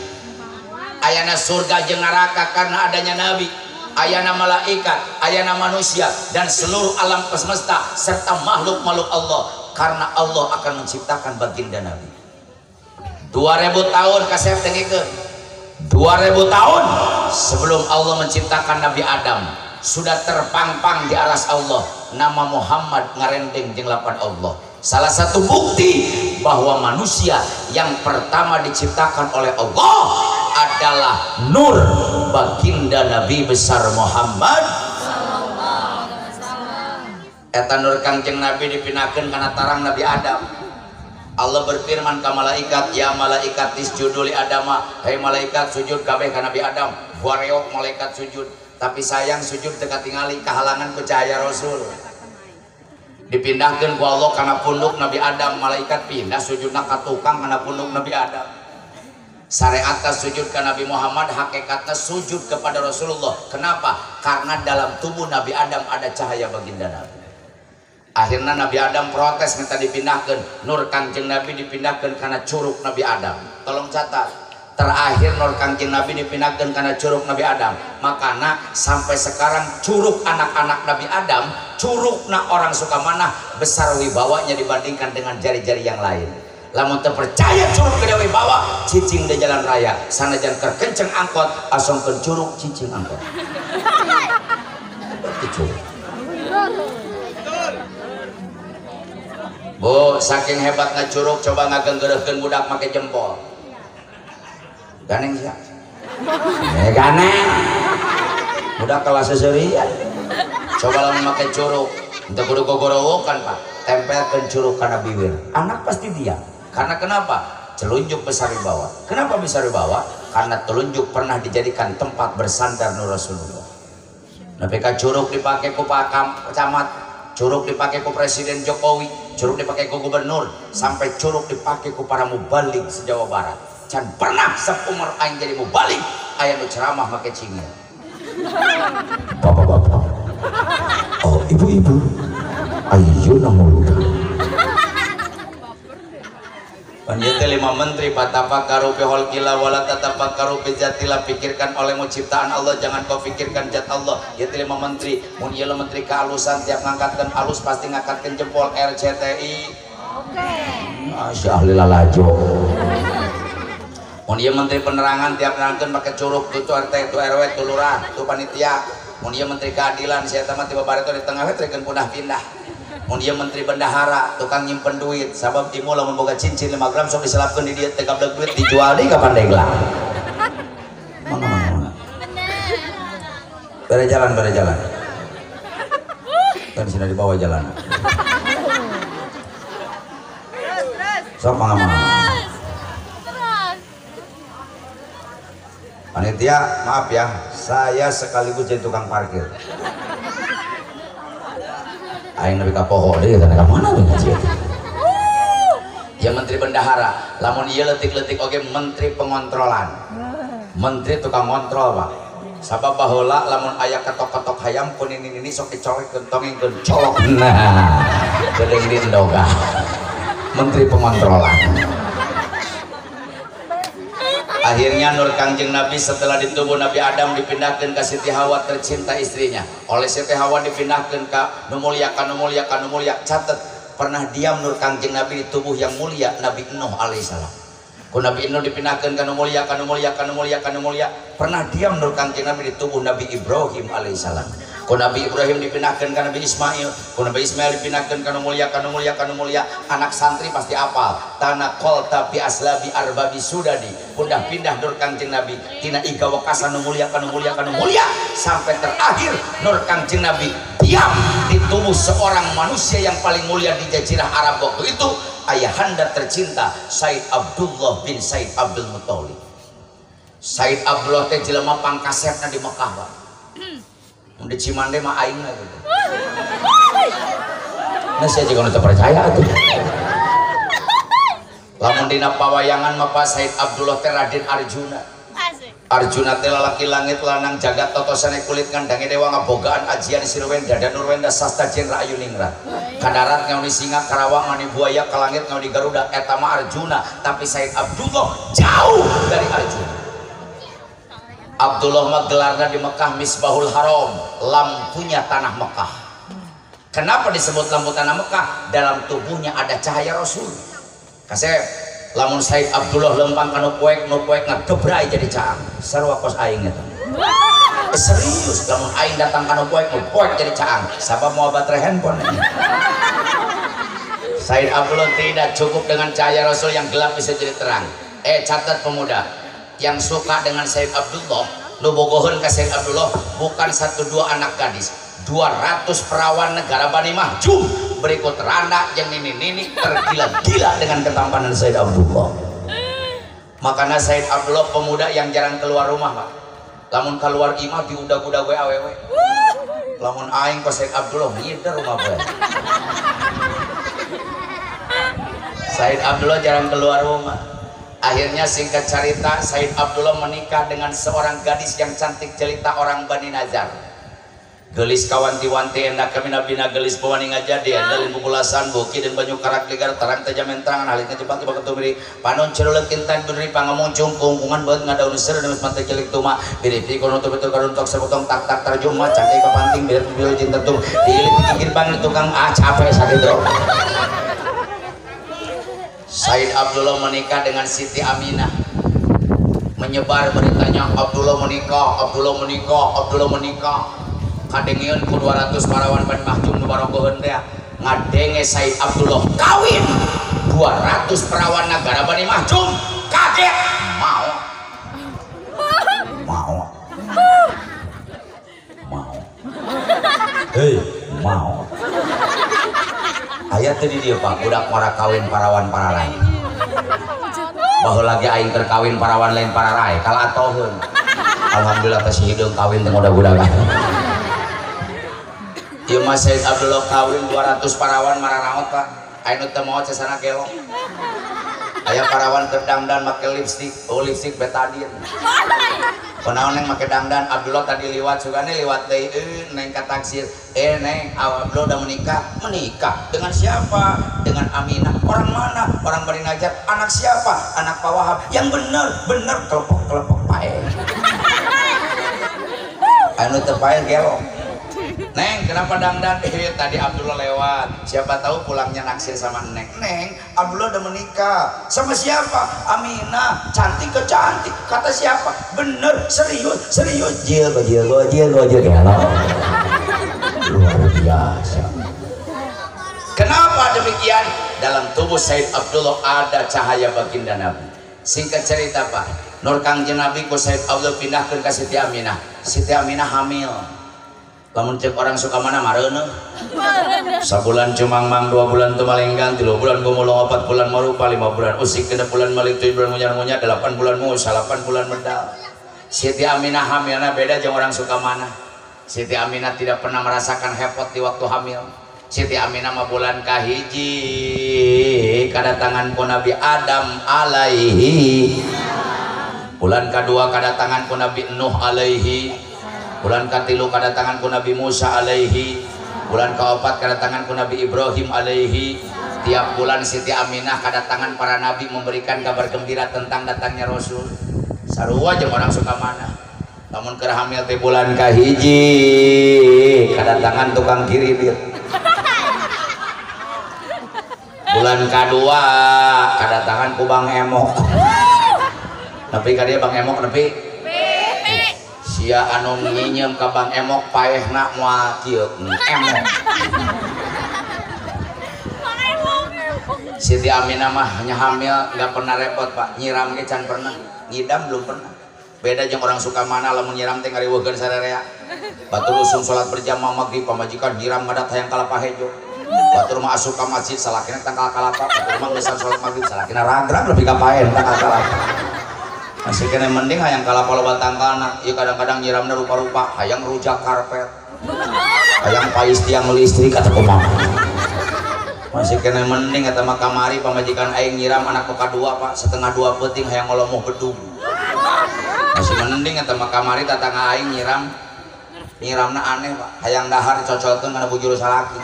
ayana surga jeung neraka karena adanya Nabi, ayana malaikat, ayana manusia dan seluruh alam semesta serta makhluk-makhluk Allah karena Allah akan menciptakan baginda Nabi. 2000 tahun kasep tengikeun, 2000 tahun sebelum Allah menciptakan Nabi Adam sudah terpampang di aras Allah nama Muhammad ngarendeng jeung lapan Allah. Salah satu bukti bahwa manusia yang pertama diciptakan oleh Allah adalah nur baginda Nabi besar Muhammad sallallahu alaihi wasallam. Eta nur Kangjeng Nabi dipinahkeun kana tarang Nabi Adam. Allah berfirman ka malaikat, ya malaikat isjudu li Adama, hai malaikat sujud kabeh ka Nabi Adam. Wareok malaikat sujud, tapi sayang sujud teu katingali kahalangan ku cahaya Rasul. Dipindahkan ku Allah karena punduk Nabi Adam, malaikat pindah sujudna ka tukang karena punduk Nabi Adam. Syariatna sujud ke Nabi Muhammad, hakikatnya sujud kepada Rasulullah. Kenapa? Karena dalam tubuh Nabi Adam ada cahaya baginda Nabi. Akhirnya Nabi Adam protes minta dipindahkan, nur Kangjeng Nabi dipindahkan karena curug Nabi Adam. Tolong catat, terakhir nur Kangjeng Nabi dipindahkan karena curug Nabi Adam. Makanya sampai sekarang curug anak-anak Nabi Adam, curugna orang Sukamana besar wibawanya dibandingkan dengan jari-jari yang lain. Lamun teu percaya curug gede wibawa, cicing di jalan raya, sanajan keur kenceng angkot, asongkeun curug cicing angkot. Itu. Bu, saking hebatnya curug, coba ngagenggereuhkeun budak make jempol. Ganeng sia. Ganeng. Budak kelas seurian. Coba lamun make curug, henteu kudu gogorowokan, Pak. Tempelkeun curug kana bibir. Anak pasti diam. Karena kenapa? Telunjuk besar wibawa. Kenapa besar wibawa? Karena telunjuk pernah dijadikan tempat bersandar Nur Rasulullah. Napika curug dipakai ku Pak Camat, curug dipakai ku Presiden Jokowi, curug dipakai ku gubernur, sampai curug dipakai ku para mubalik se-Jawa Barat. Can pernah seumur aing jadi mubalik aya nu ceramah make cingil. Bapak-bapak, oh ibu-ibu, ayeuna mulung. Panjete 5 menteri patafakaru fi khalqillah wala tatafakaru fi zatillah, pikirkan olehmu ciptaan Allah, jangan kau pikirkan zat Allah. Ieu 5 menteri, mun ieu menteri kehalusan tiap ngangkatkeun halus pasti ngangkatkeun jempol RCTI. Oke. Masya ahli lalajo. Mun ieu menteri penerangan tiap nerangkeun pakai curug tu RT tu RW tu lurah tu panitia. Mun ieu menteri keadilan sia eta mah tiba bareto di tengah we trekeun pindah-pindah. Mun dia menteri bendahara tukang nyimpen duit sabab timu lamun boga cincin 5 gram sok diselapkeun di dieu teh gablek duit dijual deui ka Pandeglang. Mana bere jalan kan sini di bawah jalan sok mangga panitia maaf ya, saya sekaligus jadi tukang parkir. Aing nepi ka poho deui kana ka mana we ngaji eta. Ya menteri bendahara, lamun ieu leutik-leutik oge menteri pengontrolan. Menteri tukang ngontrol, Pak. Sabab baheula lamun aya ketok-ketok hayam kuning ini sok dicolekkeun tongengkeun colok. Nah, geudeung dindoga. Menteri pengontrolan. Akhirnya nur Kangjeng Nabi setelah di tubuh Nabi Adam dipindahkan ke Siti Hawa tercinta istrinya. Oleh Siti Hawa dipindahkan ke Numulia. Catat, pernah diam nur Kangjeng Nabi di tubuh yang mulia Nabi Nuh alaihissalam. Ku Nabi Nuh dipindahkan ke Numulia. Pernah diam nur Kangjeng Nabi di tubuh Nabi Ibrahim alaihissalam. Ku Nabi Ibrahim dipindahkan ke Nabi Ismail, ku Nabi Ismail dipindahkan ke mulia. Anak santri pasti apal tanah kolta bi aslabi arbabi sudadi, pundah pindah nur Kangjeng Nabi tina iga wakasa mulia sampai terakhir nur Kangjeng Nabi diam di tubuh seorang manusia yang paling mulia di jazirah Arab waktu itu, ayahanda tercinta Said Abdullah bin Said Abdul Muttalib. Said Abdullah teh jelema pangkasepna di Mekah, Pak. Di Cimande mah aing lah gitu. Nah saya juga nggak percaya tuh. Lamun dina pawayangan Bapak Said Abdullah teh Raden Arjuna. Arjuna teh lalaki langit lanang jagat totosane kulit ngandangi dewa ngabogaan ajian Sirwenda dan Nurwenda sasta Jin Rayu Ningrat. Kadarat ngauni singa karawang ngani buaya ka langit ngauni garuda eta mah Arjuna, tapi Said Abdullah jauh dari Arjuna. Abdullah mah gelarna di Mekah Misbahul Haram, lampunya tanah Mekah. Kenapa disebut lampu tanah Mekah? Dalam tubuhnya ada cahaya Rasul. Kasih lamun Said Abdullah lempang kanu poek nu poek ngegebrai jadi caang sarua kos aing eta. Serius lamun aing datang kanu poek nu poek jadi caang sabab mau baterai handphone. Said Abdullah tidak cukup dengan cahaya Rasul yang gelap bisa jadi terang. Catat pemuda yang suka dengan Said Abdullah nu bogoheun ka Said Abdullah bukan 1-2 anak gadis, 200 perawan negara Bani Mahjub berikut Randa yang nini tergila-gila dengan ketampanan Said Abdullah. Makanya Said Abdullah pemuda yang jarang keluar rumah Pak. Lamun keluar imah diudag-udag we awewe. Lamun aing ke Said Abdullah ngider rumah gue. Said Abdullah jarang keluar rumah. Akhirnya singkat cerita Said Abdullah menikah dengan seorang gadis yang cantik jelita orang Bani Nazar. Gelis kawanti-wanti endak kami nabina gelis pawani ngajadi endalin populasan buki dan banyu karak ligar terang tajamen terangan halitnya cepat tiba ketumiri panon celulet kintan beri pangamuncung kungkungan buat ngadaun ser dan mata celik tuma biripi kono betul karuntok sebotong tak tak terjumah cangkai kepanting biar video cinta tum diilit pikir bang tukang capek sakit dong. Said Abdullah menikah dengan Siti Aminah. Menyebar beritanya Abdullah menikah, Abdullah menikah, Abdullah menikah. Kadengian ku 200 parawan Bani Mahjub nu barogoheun teh ngadenge Said Abdullah kawin 200 perawan negara Bani Mahjub kaget mau hei mau aya teh di dieu Pak budak mara kawin parawan para lain baheula lagi aing keur kawin parawan lain para rai kala atoheun alhamdulillah teh hideung kawin teh budak-budakan. Ieu mah Said Abdullah kawin 200 parawan maranaot Pak. Anu teu maot sasana gelong. Aya parawan keur dangdan make lipstik, lipstik betadine. Kunaon neng make dangdan Abdullah tadi liwat sugane liwat deui neng ka taksir. Neng Abdullah udah menikah. Menikah dengan siapa? Dengan Aminah. Orang mana? Orang Bani Najjar. Anak siapa? Anak Pak Wahab. Yang bener kelepok pae. Anu teu pae gelong. Neng, kenapa dangdan? Tadi Abdullah lewat. Siapa tahu pulangnya naksir sama Neng. Neng, Abdullah udah menikah. Sama siapa? Aminah. Cantik ke cantik. Kata siapa? Bener, serius. Jil. Luar biasa. Kenapa demikian? Dalam tubuh Said Abdullah ada cahaya baginda Nabi. Singkat cerita Pak, Nur Kangjeng Nabi ku Said Abdullah pindahkan ke Siti Aminah. Siti Aminah hamil. Lamun cek orang suka mana mareuneuh. Sabulan cumang-mang 2 bulan teu malenggang 3 bulan gumulung 4 bulan marupa 5 bulan usik 6 bulan malik 7 bulan ngunyar-ngunyar 8 bulan mus 8 bulan medal. Siti Aminah hamilna beda jeung orang suka mana. Siti Aminah tidak pernah merasakan hepot di waktu hamil. Siti Aminah mah bulan kahiji kadatangan ku Nabi Adam alaihi. Bulan kedua kadatangan ku Nabi Nuh alaihi. Bulan katilu kadatangan ku Nabi Musa alaihi. Bulan keempat kadatangan ku Nabi Ibrahim alaihi. Tiap bulan Siti Aminah kadatangan para nabi memberikan kabar gembira tentang datangnya Rasul. Sarua jeung orang suka mana. Namun keur hamil teh bulan kahiji kadatangan tukang kiribir. Bulan kedua kadatangan ku Bang Emok. Tapi ka dieu Bang Emok nepi sia anu nginjem ka Bang Emok paehna moal kieu emok. Siti Aminah mah hanya hamil nggak pernah repot Pak, nyiram ge can pernah, ngidam belum pernah. Beda jeung orang suka mana lamun nyiram teh ngariweukeun sarerea. Batur usum salat berjamaah maghrib pamajikan nyiram ngadat hayang kalapa hejo. Batur mah asup ka masjid salakina tangkal kalapa, batur mah geus salat maghrib salakina ragrag lebih ka paen tangkal kalapa. Masih kena mending hayang kalapa loba tangkalna. Ieu kadang-kadang nyiramna rupa-rupa hayang rujak karpet. hayang pais tiang listrik atau kumaha masih kena mending kata mah kamari pamajikan aing nyiram anak peka dua Pak setengah dua peting hayang ngolomoh gedung masih mending kata mah kamari tatangga aing nyiramna aneh Pak hayang dahar cocolkeun kana bujur salaki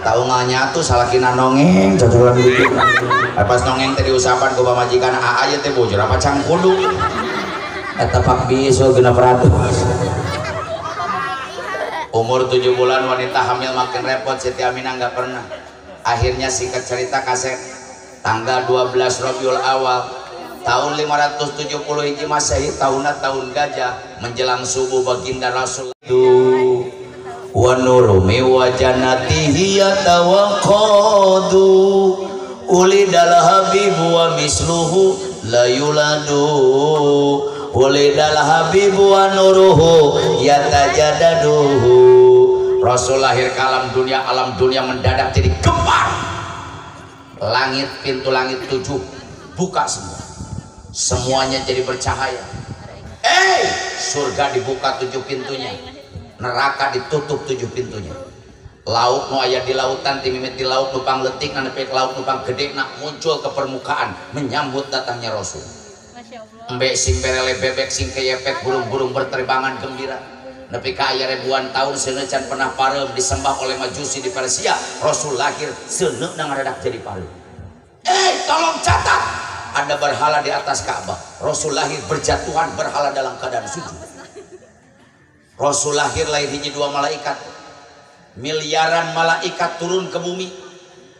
tahu nganyatu salakina nongeng cocolan gitu pas nongeng tadi usapan ku pamajikan aya teh bujur apa cangkudu eta pak bisu genep ratus umur 7 bulan wanita hamil makin repot Siti Aminah nggak pernah akhirnya singkat cerita kaset tanggal 12 Rabiul Awal tahun 570 Hijri Masehi tahun gajah menjelang subuh baginda Rasul itu wa nurumi wa jannatihi yatawaqqadu ulidal habibu wa misluhu la yuladu ulidal habibu wa nuruhu yatajadaduhu. Rasul lahir ke alam dunia mendadak jadi gempar. Langit, pintu langit 7 buka semua, semuanya jadi bercahaya. Surga dibuka 7 pintunya, neraka ditutup 7 pintunya. Laut nu aya di lautan timimit di laut nupang letik nepi ke laut nupang gede nak muncul ke permukaan menyambut datangnya Rasul. Embek sing berele bebek sing keyepek burung-burung berterbangan gembira. Nepi ka aya ribuan tahun seunecan pernah pareum disembah oleh Majusi di Persia, Rasul lahir seuneuk na ngaradak jadi pareum. Tolong catat, ada berhala di atas Ka'bah. Rasul lahir berjatuhan berhala dalam keadaan sujud. Rasul lahir hiji 2 malaikat. Miliaran malaikat turun ke bumi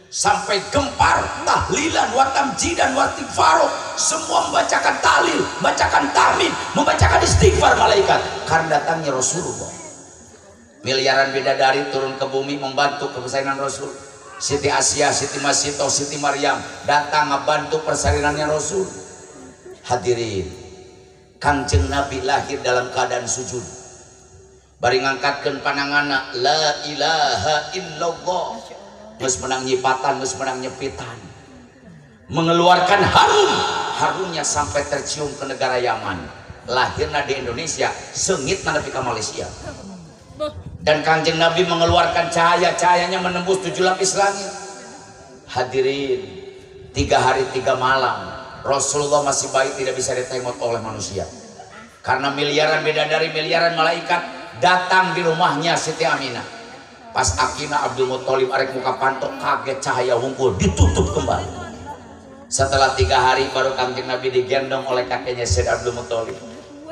sampai gempar tahlilan wa tamjidan wa istighfar, semua membacakan tahlil, membacakan tahmid, membacakan istighfar malaikat karena datangnya Rasulullah. Miliaran bidadari turun ke bumi membantu kebesaran Rasul. Siti Asia, Siti Masito, Siti Maryam datang membantu persalinannya Rasul. Hadirin, Kangjeng Nabi lahir dalam keadaan sujud. Bari ngangkatkeun pandanganna la ilaha illallah. Geus menang nyipatan, geus menang nyepitan. Mengeluarkan harumnya sampai tercium ke negara Yaman. Lahirna di Indonesia, seungitna nepi ka Malaysia. Dan Kangjeng Nabi mengeluarkan cahayanya menembus 7 lapis langit. Hadirin, 3 hari 3 malam Rasulullah masih bayi tidak bisa ditengok oleh manusia karena miliaran bidadari, miliaran malaikat datang di rumahnya Siti Aminah. Pas Akina Abdul Muthalib arek muka pantok kaget cahaya wungkul ditutup kembali. Setelah 3 hari baru Kangjeng Nabi digendong oleh kakeknya Syed Abdul Muthalib,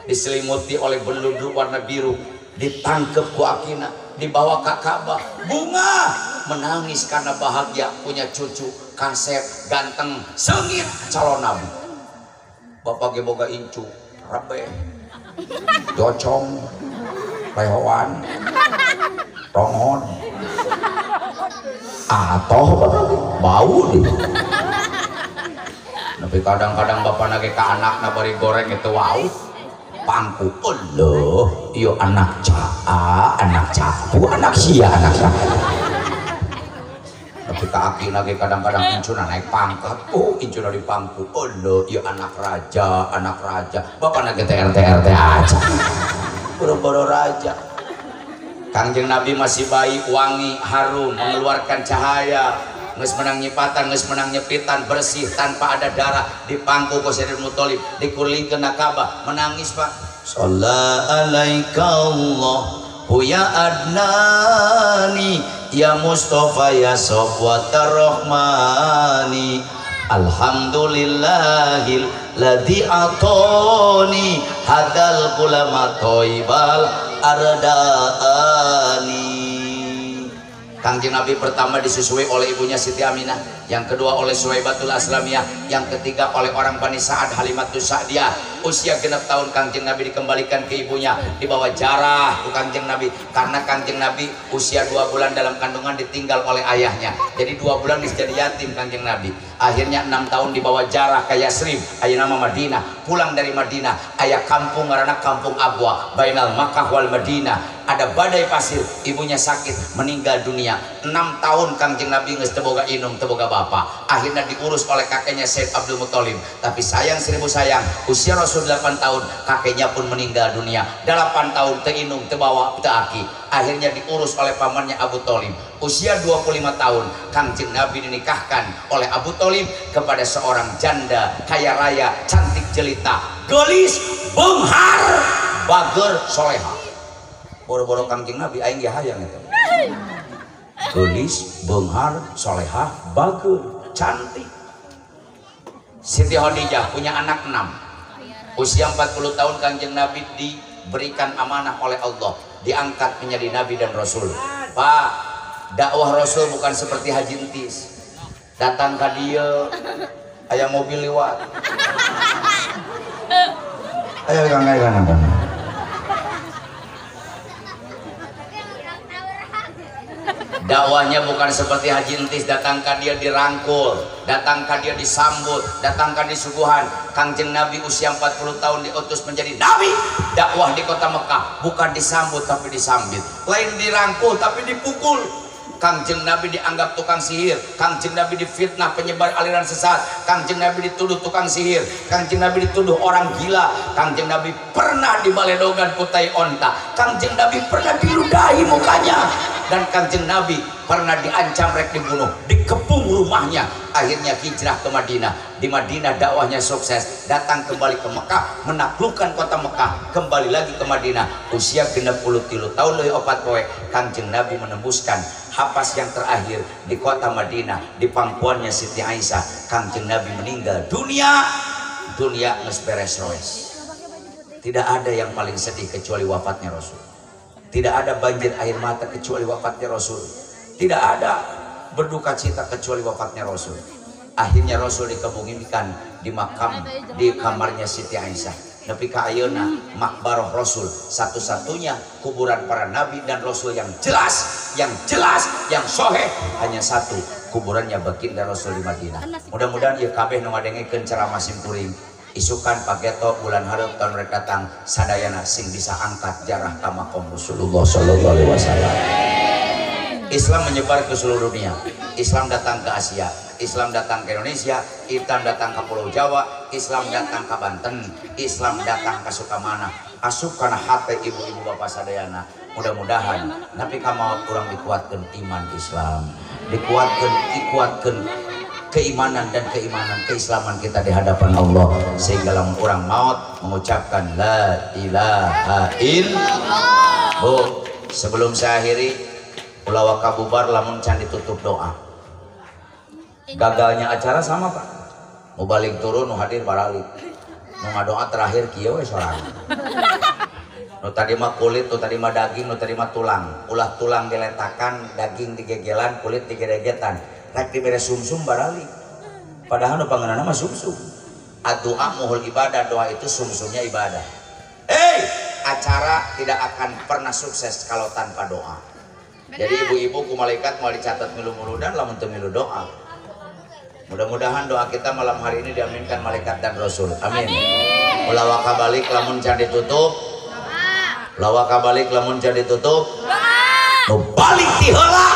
diselimuti oleh beludru warna biru, ditangkep ku Akina, dibawa ke Ka'bah. Bunga menangis karena bahagia punya cucu Kasep ganteng sengit calon nabi. Bapak ge boga incu rabe docong lehoan rongon atoh bau deh. Tapi kadang-kadang bapak nage ke anak bari goreng itu wow pangku Allah iyo anak caa anak capu anak sia anak capu. Tapi kaki lagi kadang-kadang incuna naik pangkat incuna di pangku Allah iyo anak raja bapak nage TRT aja boro-boro raja. Kangjeng Nabi masih bayi wangi harum mengeluarkan cahaya geus menang nyipatan geus menang nyepitan bersih tanpa ada darah di pangku ku Sayyidul Muthalib dikulingkeun ka Ka'bah menangis Pak. Shalla alaika Allah ya adnani ya Mustafa ya safwatar rahmani alhamdulillahil ladzi atoni hadal ulama toibal ardani. Kangjeng Nabi pertama disusui oleh ibunya Siti Aminah, yang kedua oleh Suwaibatul Aslamiyah, yang ketiga oleh orang Bani Sa'ad Halimatus Sa'diyah. Usia genap tahun Kangjeng Nabi dikembalikan ke ibunya, dibawa jarah ke Kangjeng Nabi karena Kangjeng Nabi usia 2 bulan dalam kandungan ditinggal oleh ayahnya. Jadi 2 bulan jadi yatim Kangjeng Nabi. Akhirnya 6 tahun dibawa jarah ke Yasrib, aya nama Madinah. Pulang dari Madinah, aya kampung ngaranna Kampung Abwa, bainal Makkah wal Madinah. ada badai pasir, ibunya sakit meninggal dunia. 6 tahun Kangjeng Nabi geus teu boga indung, teu boga bapa. Akhirnya diurus oleh kakeknya Said Abdul Muthalib. Tapi sayang seribu sayang, usia Rasul 8 tahun kakeknya pun meninggal dunia. 8 tahun teu indung, teu bawa, teu aki. Akhirnya diurus oleh pamannya Abu Thalib. Usia 25 tahun Kangjeng Nabi dinikahkan oleh Abu Thalib kepada seorang janda kaya raya, cantik jelita, gelis, benghar, bager, soleha. Boro-boro Kangjeng Nabi aing ge hayang eta. Gelis, benghar, soleha, bager, cantik. Siti Khadijah punya anak 6. Usia 40 tahun Kangjeng Nabi diberikan amanah oleh Allah, diangkat menjadi Nabi dan Rasul. Pak, dakwah Rasul bukan seperti Haji Entis. Datang ke dia, aya mobil lewat. Ayo gang. Dakwahnya bukan seperti Haji Entis, datang ke dia dirangkul, datang ke dia disambut, datang ke disuguhan. Kangjeng Nabi usia 40 tahun diutus menjadi Nabi. Dakwah di kota Mekah bukan disambut tapi disambit, lain dirangkul tapi dipukul. Kangjeng Nabi dianggap tukang sihir, Kangjeng Nabi difitnah penyebar aliran sesat, Kangjeng Nabi dituduh tukang sihir, Kangjeng Nabi dituduh orang gila, Kangjeng Nabi pernah dibaledogan putai onta, Kangjeng Nabi pernah diludahi mukanya, dan Kangjeng Nabi pernah diancam rek dibunuh, dikepung rumahnya. Akhirnya hijrah ke Madinah. Di Madinah dakwahnya sukses, datang kembali ke Mekah, menaklukkan kota Mekah, kembali lagi ke Madinah. Usia 63 tahun leuwih 4 poe Kangjeng Nabi menembuskan hapas yang terakhir di kota Madinah, di pangkuannya Siti Aisyah. Kangjeng Nabi meninggal dunia geus beres roes. Tidak ada yang paling sedih kecuali wafatnya Rasul. Tidak ada banjir air mata kecuali wafatnya Rasul. Tidak ada berduka cita kecuali wafatnya Rasul. Akhirnya Rasul dikebumikan di makam, di kamarnya Siti Aisyah. Nepi ka ayeuna makbaroh Rasul satu-satunya kuburan para nabi dan Rasul yang jelas, yang soheh hanya satu, kuburannya baginda Rasul di Madinah. Mudah-mudahan ieu kabeh nu ngadengekeun ceramah simkuring isukan pageto bulan hareup tahun rek datang sadayana sing bisa angkat jarah ka maqam Rasulullah sallallahu alaihi wasallam. Islam menyebar ke seluruh dunia. Islam datang ke Asia, Islam datang ke Indonesia, Islam datang ke Pulau Jawa, Islam datang ke Banten, Islam datang ke Sukamana. Asup kana hati ibu-ibu bapak sadayana. Mudah-mudahan tapi kamu kurang dikuatkan iman Islam, dikuatkan keimanan dan keislaman kita di hadapan Allah, sehingga lamun urang maut mengucapkan la ilaha illallah. Bu, sebelum saya akhiri, ulah kabubar lamun can ditutup doa. Gagalnya acara sama Pak, mau balik turun nu hadir baralik, nu ngadoa terakhir kieu we sorangan. Nu tadi mah kulit, nu tadi mah daging, nu tadi mah tulang. Ulah tulang diletakan, daging digegelan, kulit digedegetan. Rek dibere sumsum baralik. Padahal nu pangeunana mah sumsum. Doa muhul ibadah, doa itu sumsumnya ibadah. Acara tidak akan pernah sukses kalau tanpa doa. Jadi ibu-ibu ku malaikat mau dicatat milu-miludan lamun teu milu doa. Mudah-mudahan doa kita malam hari ini diaminkan malaikat dan Rasul. Amin. Ulah waka balik lamun can ditutup. Ulah waka balik lamun can ditutup. Nu balik ti heula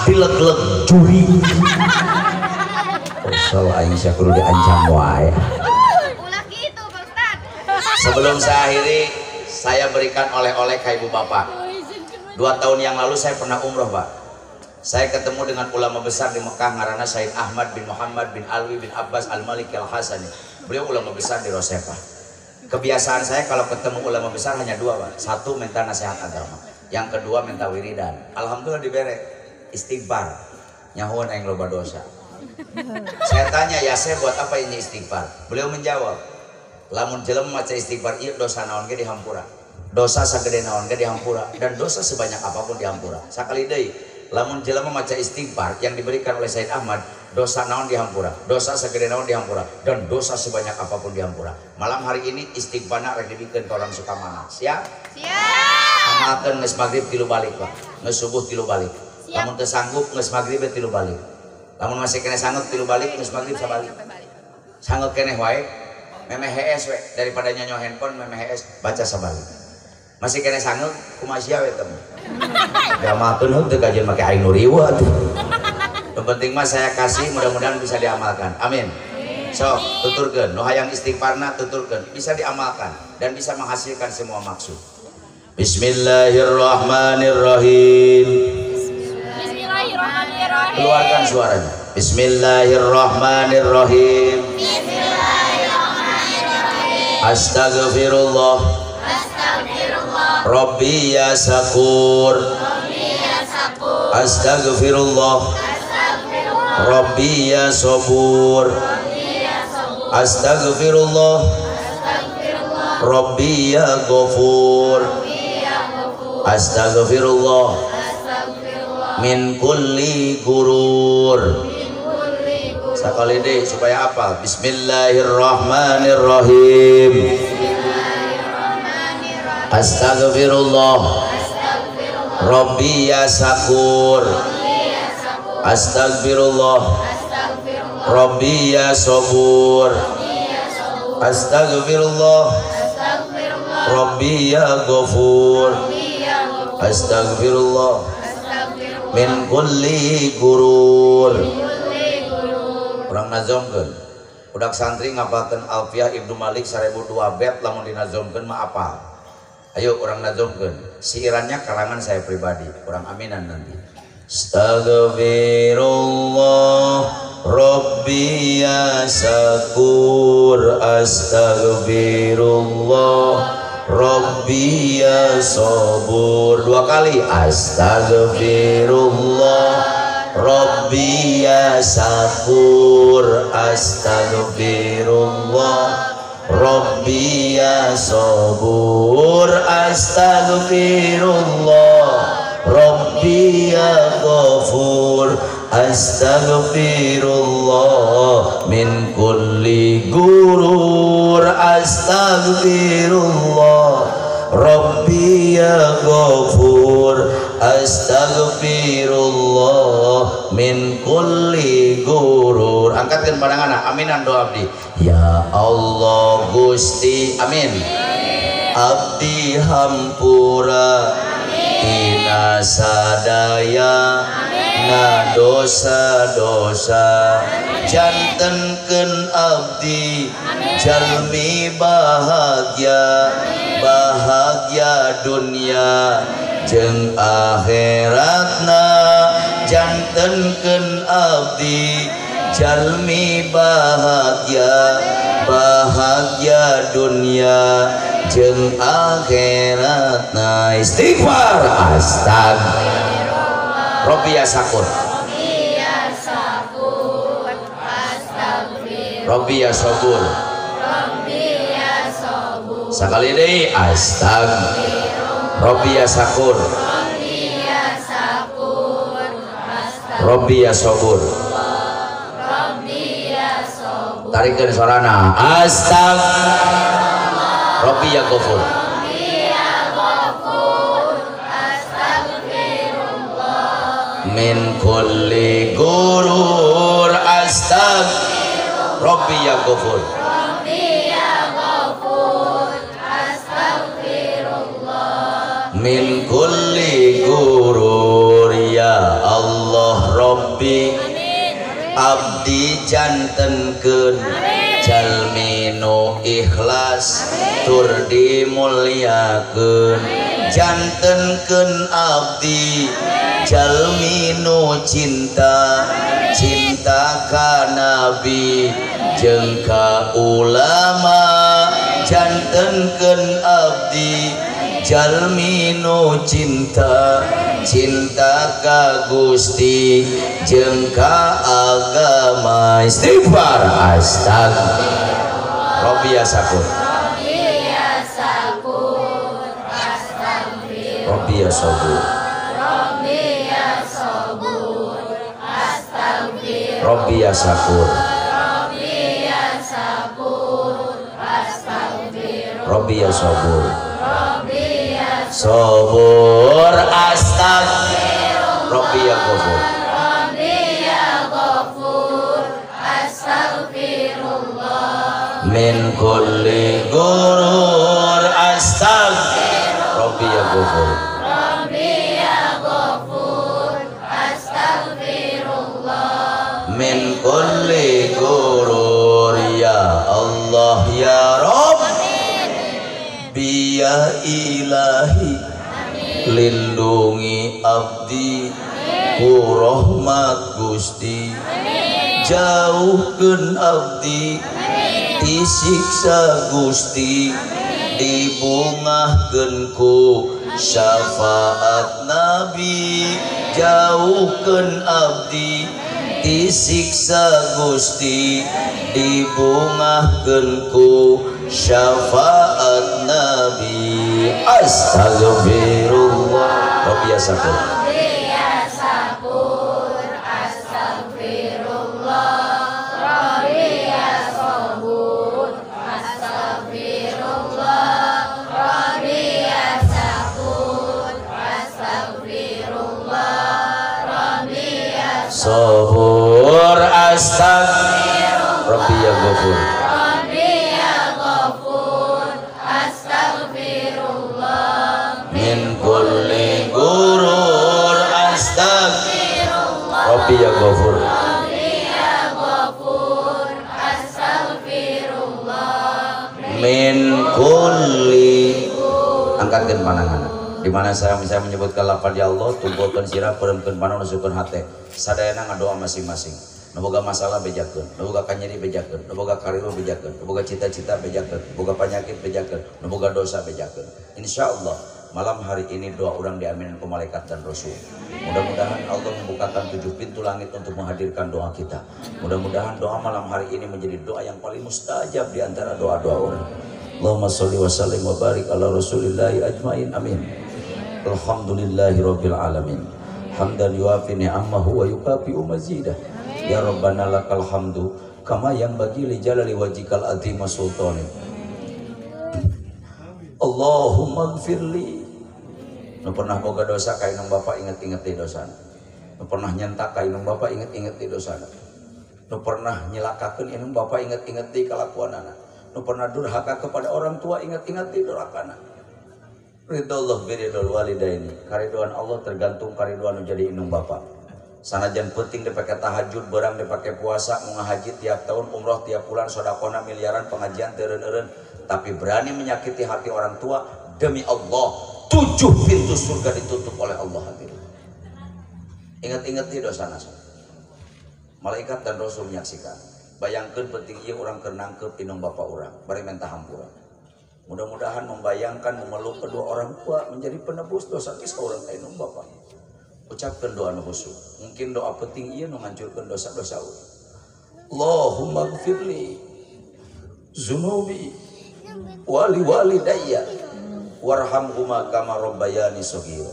dileg-leg juri. Rasul aing sia kudu diancam wae. Ulah kitu Pak Ustaz. Sebelum saya akhiri, saya berikan oleh-oleh ke ibu bapak. 2 tahun yang lalu saya pernah umroh Pak. Saya ketemu dengan ulama besar di Mekah, ngaranna Said Ahmad bin Muhammad bin Alwi bin Abbas Al-Malik Al-Hasani. Beliau ulama besar di Rosepa. Kebiasaan saya kalau ketemu ulama besar hanya 2 Pak. 1 minta nasihat agama, yang kedua minta wiridan. Alhamdulillah dibere istighfar, nyahun aing loba dosa. Saya tanya, ya saya buat apa ini istighfar? Beliau menjawab, lamun jelema maca istighfar ieu dosa naon ge dihampura. Dosa sagede naon ge dihampura, dan dosa sebanyak apapun dihampura. Sakali deui lamun jelema maca istighfar yang diberikan oleh Said Ahmad, dosa naon dihampura, dosa sagede naon dihampura, dan dosa sebanyak apapun dihampura. Malam hari ini istighfarna rek dibikeun ka orang Sukamana. Siap? Siap. Amalkeun geus magrib 3 balik Pak, geus subuh 3 balik. Lamun teu sanggup geus magrib 3 balik. Lamun masih kena sanggup 3 balik geus magrib sabalik. Sanggup keneh wae memeh hees we, daripada nyanyo handphone memeh hees baca sabalik. masih kena sanggup kumaha sia we teh diamalkeun heuh teu kajian make aing nu riwa tuh. Yang penting mah saya kasih, mudah-mudahan bisa diamalkan. Amin. So, tuturkeun nu hayang istighfarna tuturkeun, bisa diamalkan dan bisa menghasilkan semua maksud. Bismillahirrahmanirrahim. Bismillahirrahmanirrahim. Keluarkan suaranya. Bismillahirrahmanirrahim. Bismillahirrahmanirrahim. Astagfirullah. Astagfirullah. Rabbi ya Sakur. Rabbi ya Sakur. Astagfirullah. Astagfirullah. Rabbi ya Sabur. Rabbi ya Sabur. Astagfirullah. Astagfirullah. Rabbi ya Ghafur. Astagfirullah min kulli gurur. Sekali deh supaya apa? Bismillahirrahmanirrahim. Astagfirullah Rabbi ya Sakur. Astagfirullah Rabbi ya Sabur. Astagfirullah Rabbi ya Ghafur. Astagfirullah min kulli gurur. Urang nazomkeun budak santri ngapalkeun Alfiah Ibnu Malik 1002 bait lamun dinazomkeun mah apal. Ayo urang nazomkeun. Siirannya karangan saya pribadi, urang aminan nanti. Astagfirullah Rabbi ya Sakur. Astagfirullah Rabbi ya Sabur. Dua kali. Astagfirullah Rabbi ya Sakur. Astagfirullah Rabbi ya Sabur. Astagfirullah Rabbi ya Ghafur. Astagfirullah min kulli gurur. Astagfirullah Rabbi ya Ghafur. Astagfirullah min kulli gurur. Angkatkan pandangan, aminan doa abdi. Ya Allah Gusti, amin. Abdi hampura tina sadaya na dosa-dosa. Jantenkeun abdi jalmi bahagia, bahagia dunia jeung akhiratna. Jantenkeun abdi jalmi bahagia, bahagia dunia jeung akhiratna. Istighfar. Astagfirullah Rabbi ya Sakur. Rabbi ya Sabur. Sekali deh. Rabbi ya Sakur. Rabbi ya Sabur. Tarikeun suarana. Rabbi ya Ghafur. Min kulli gurur. Rabbi ya Ghafur. Min kulli gurur. Ya Allah Rabbi abdi jantenkeun jalmi nu ikhlas tur dimulyakeun. Jantenkeun abdi jalmi nu cinta, cinta ka nabi jeung ka ulama. Jantenkeun abdi jalmi nu cinta, cinta ka Gusti jeung ka agama. Istighfar. Astagfirullah Rabbi ya Sakur. Rabbi ya Sabur. Rabbi ya Sakur. Rabbi ya Sabur. Sabur. Astagfirullah Rabbi ya Ghafur. Min kulli gurur. Astagfirullah min kulli gurur ya Allah ya Rabb biya ilahi lindungi abdi ku rahmat Gusti jauhkeun abdi ti siksa Gusti dibungahkeun ku syafaat Nabi jauhkeun abdi ti siksa Gusti dibungahkeun ku syafaat Nabi astagfirullah Rabbi ya sakur Sobur astagfirullah Rabbi ya ghafur astagfirullah min kulli gurur astagfirullah Rabbi ya ghafur astagfirullah min kulli angkatkeun panangan di mana saya bisa menyebutkan lafaz ya Allah tumpulkeun sirah peuremkeun panang nusukkeun hate sadayana ngadoa masing-masing nu boga masalah bejakeun nu boga kanyeri bejakeun nu boga karir bejakeun nu boga cita-cita bejakeun nu boga penyakit bejakeun nu boga dosa bejakeun insyaallah malam hari ini doa orang diaminin ke malaikat dan rasul mudah-mudahan Allah membukakan 7 pintu langit untuk menghadirkan doa kita mudah-mudahan doa malam hari ini menjadi doa yang paling mustajab di antara doa-doa orang Allahumma sholli wa sallim wa barik ala rasulillahi ajmain amin alhamdulillahi rabbil alamin hamdan yuafi ni'amahu wa yukafi'u mazidah ya rabbana lakal hamdu kama yang bagi li jalali wajhikal azim sultani Allahumma gfirli nu pernah boga dosa ka inung bapa inget-inget di dosana nu pernah nyentak ka inung bapa inget-inget di dosana nu pernah nyelakakeun inung bapa inget-inget di kalakuanana nu pernah durhaka kepada orang tua inget-inget di durhakana ridallah biridul walidaini kariduan Allah tergantung kariduan jadi indung bapak sanajan penting dipake tahajud berang dipake puasa ngahaji tiap tahun umroh tiap bulan sodakona miliaran pengajian teureun-eureun tapi berani menyakiti hati orang tua demi Allah 7 pintu surga ditutup oleh Allah hadirin ingat-ingat di dosana malaikat dan rasul menyaksikan bayangkeun penting ieu urang keur nangkep indung bapak urang bari mentah hampura mudah-mudahan membayangkan memeluk kedua orang tua menjadi penebus dosa kisah orang ainung bapak ucapkan doa nu khusyuk mungkin doa penting ieu nu ngancurkeun dosa-dosa Allahumma gfirli zunubi wali walidayya warhamhuma kama rabbayani shaghira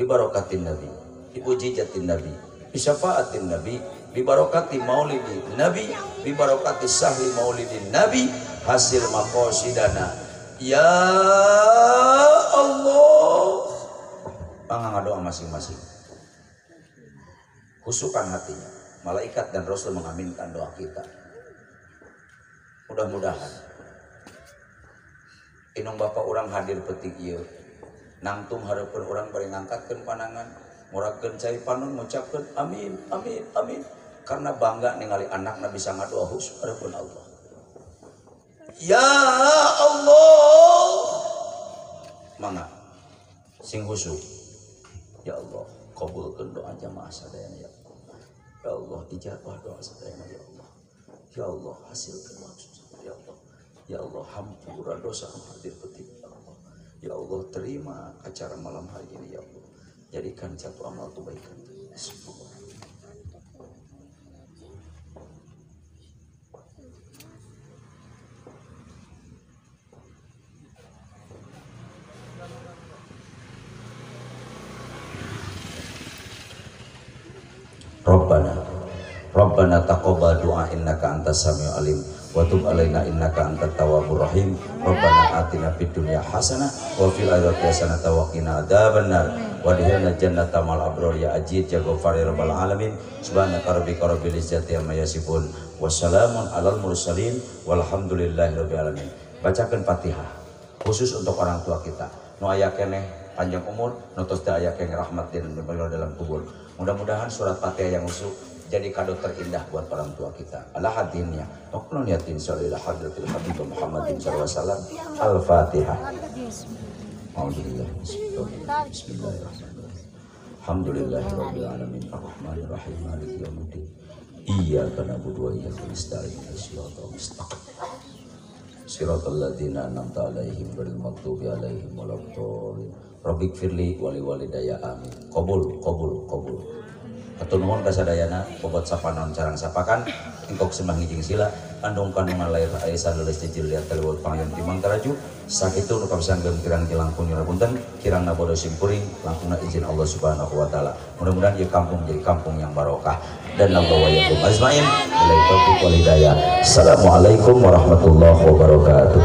ibarakatin nabi ibujijatin nabi bisafaatin nabi bibarakati maulidin nabi bibarakati sahri maulidin nabi hasil maqasidana ya Allah pangang doa masing-masing khusukan hatinya malaikat dan rasul mengaminkan doa kita mudah-mudahan inung bapak orang hadir petik ieu nangtung hareupeun urang bari ngangkatkeun panangan muragkeun cai panon ngucapkeun amin amin amin karena bangga ningali anakna bisa ngadoa khusyuk hareupeun Allah ya Allah mangga sing khusyuk ya Allah kabulkeun doa jamaah sadayana ya Allah ya Allah ijabah doa sadayana ya Allah ya Allah hasilkeun maksud ya Allah ya Allah hampura dosa hadir petik ya Allah ya Allah terima acara malam hari ini ya Allah jadikan satu amal kebaikan bismillah Rabbana taqabbal du'a innaka antas samiul alim wa tub alaina innaka antat tawwabur rahim Rabbana atina fid dunya hasanah wa fil akhirati hasanah wa qina adzabannar wa adkhilna jannata mal abrar ya ajid ya ghafar ya rabbal alamin subhanaka rabbika rabbil izzati amma yasifun wassalamun alal mursalin walhamdulillahi rabbil alamin. Bacakan Fatihah khusus untuk orang tua kita nu aya keneh panjang umur nu tos teu aya keneh rahmat dan berbahagia dalam kubur. Mudah-mudahan surat Fatihah yang khusyuk jadi kado terindah buat orang tua kita. Ala hadirnya Oknun yatin sholila hadratil habib Muhammadin SAW. Al-Fatihah. Bismillahirrahmanirrahim. Alhamdulillahirabbil alamin arrahmanir rahim maliki yaumiddin. Iyyaka na'budu wa iyyaka nasta'in ihdinas mustaqim. Shiratal ladzina an'amta 'alaihim ghairil maghdubi 'alaihim waladdallin. Rabbik firli wali walidayya amin. Qabul. Atur nuhun kasadayana bobot sapanon carang sapakan engkok sembah ngijing sila kandung-kandungan lahir Aisyah leles cicil liat telewot pangyon timang taraju sakitu nu kapisangeun kirang langkung nyunapunten kirang nabodo simpuring langkungna izin Allah Subhanahu wa taala. Mudah-mudahan ieu kampung jadi kampung yang barokah dan Allah wa yakum ajmain. Billahi taufiq wal hidayah. Assalamualaikum warahmatullahi wabarakatuh.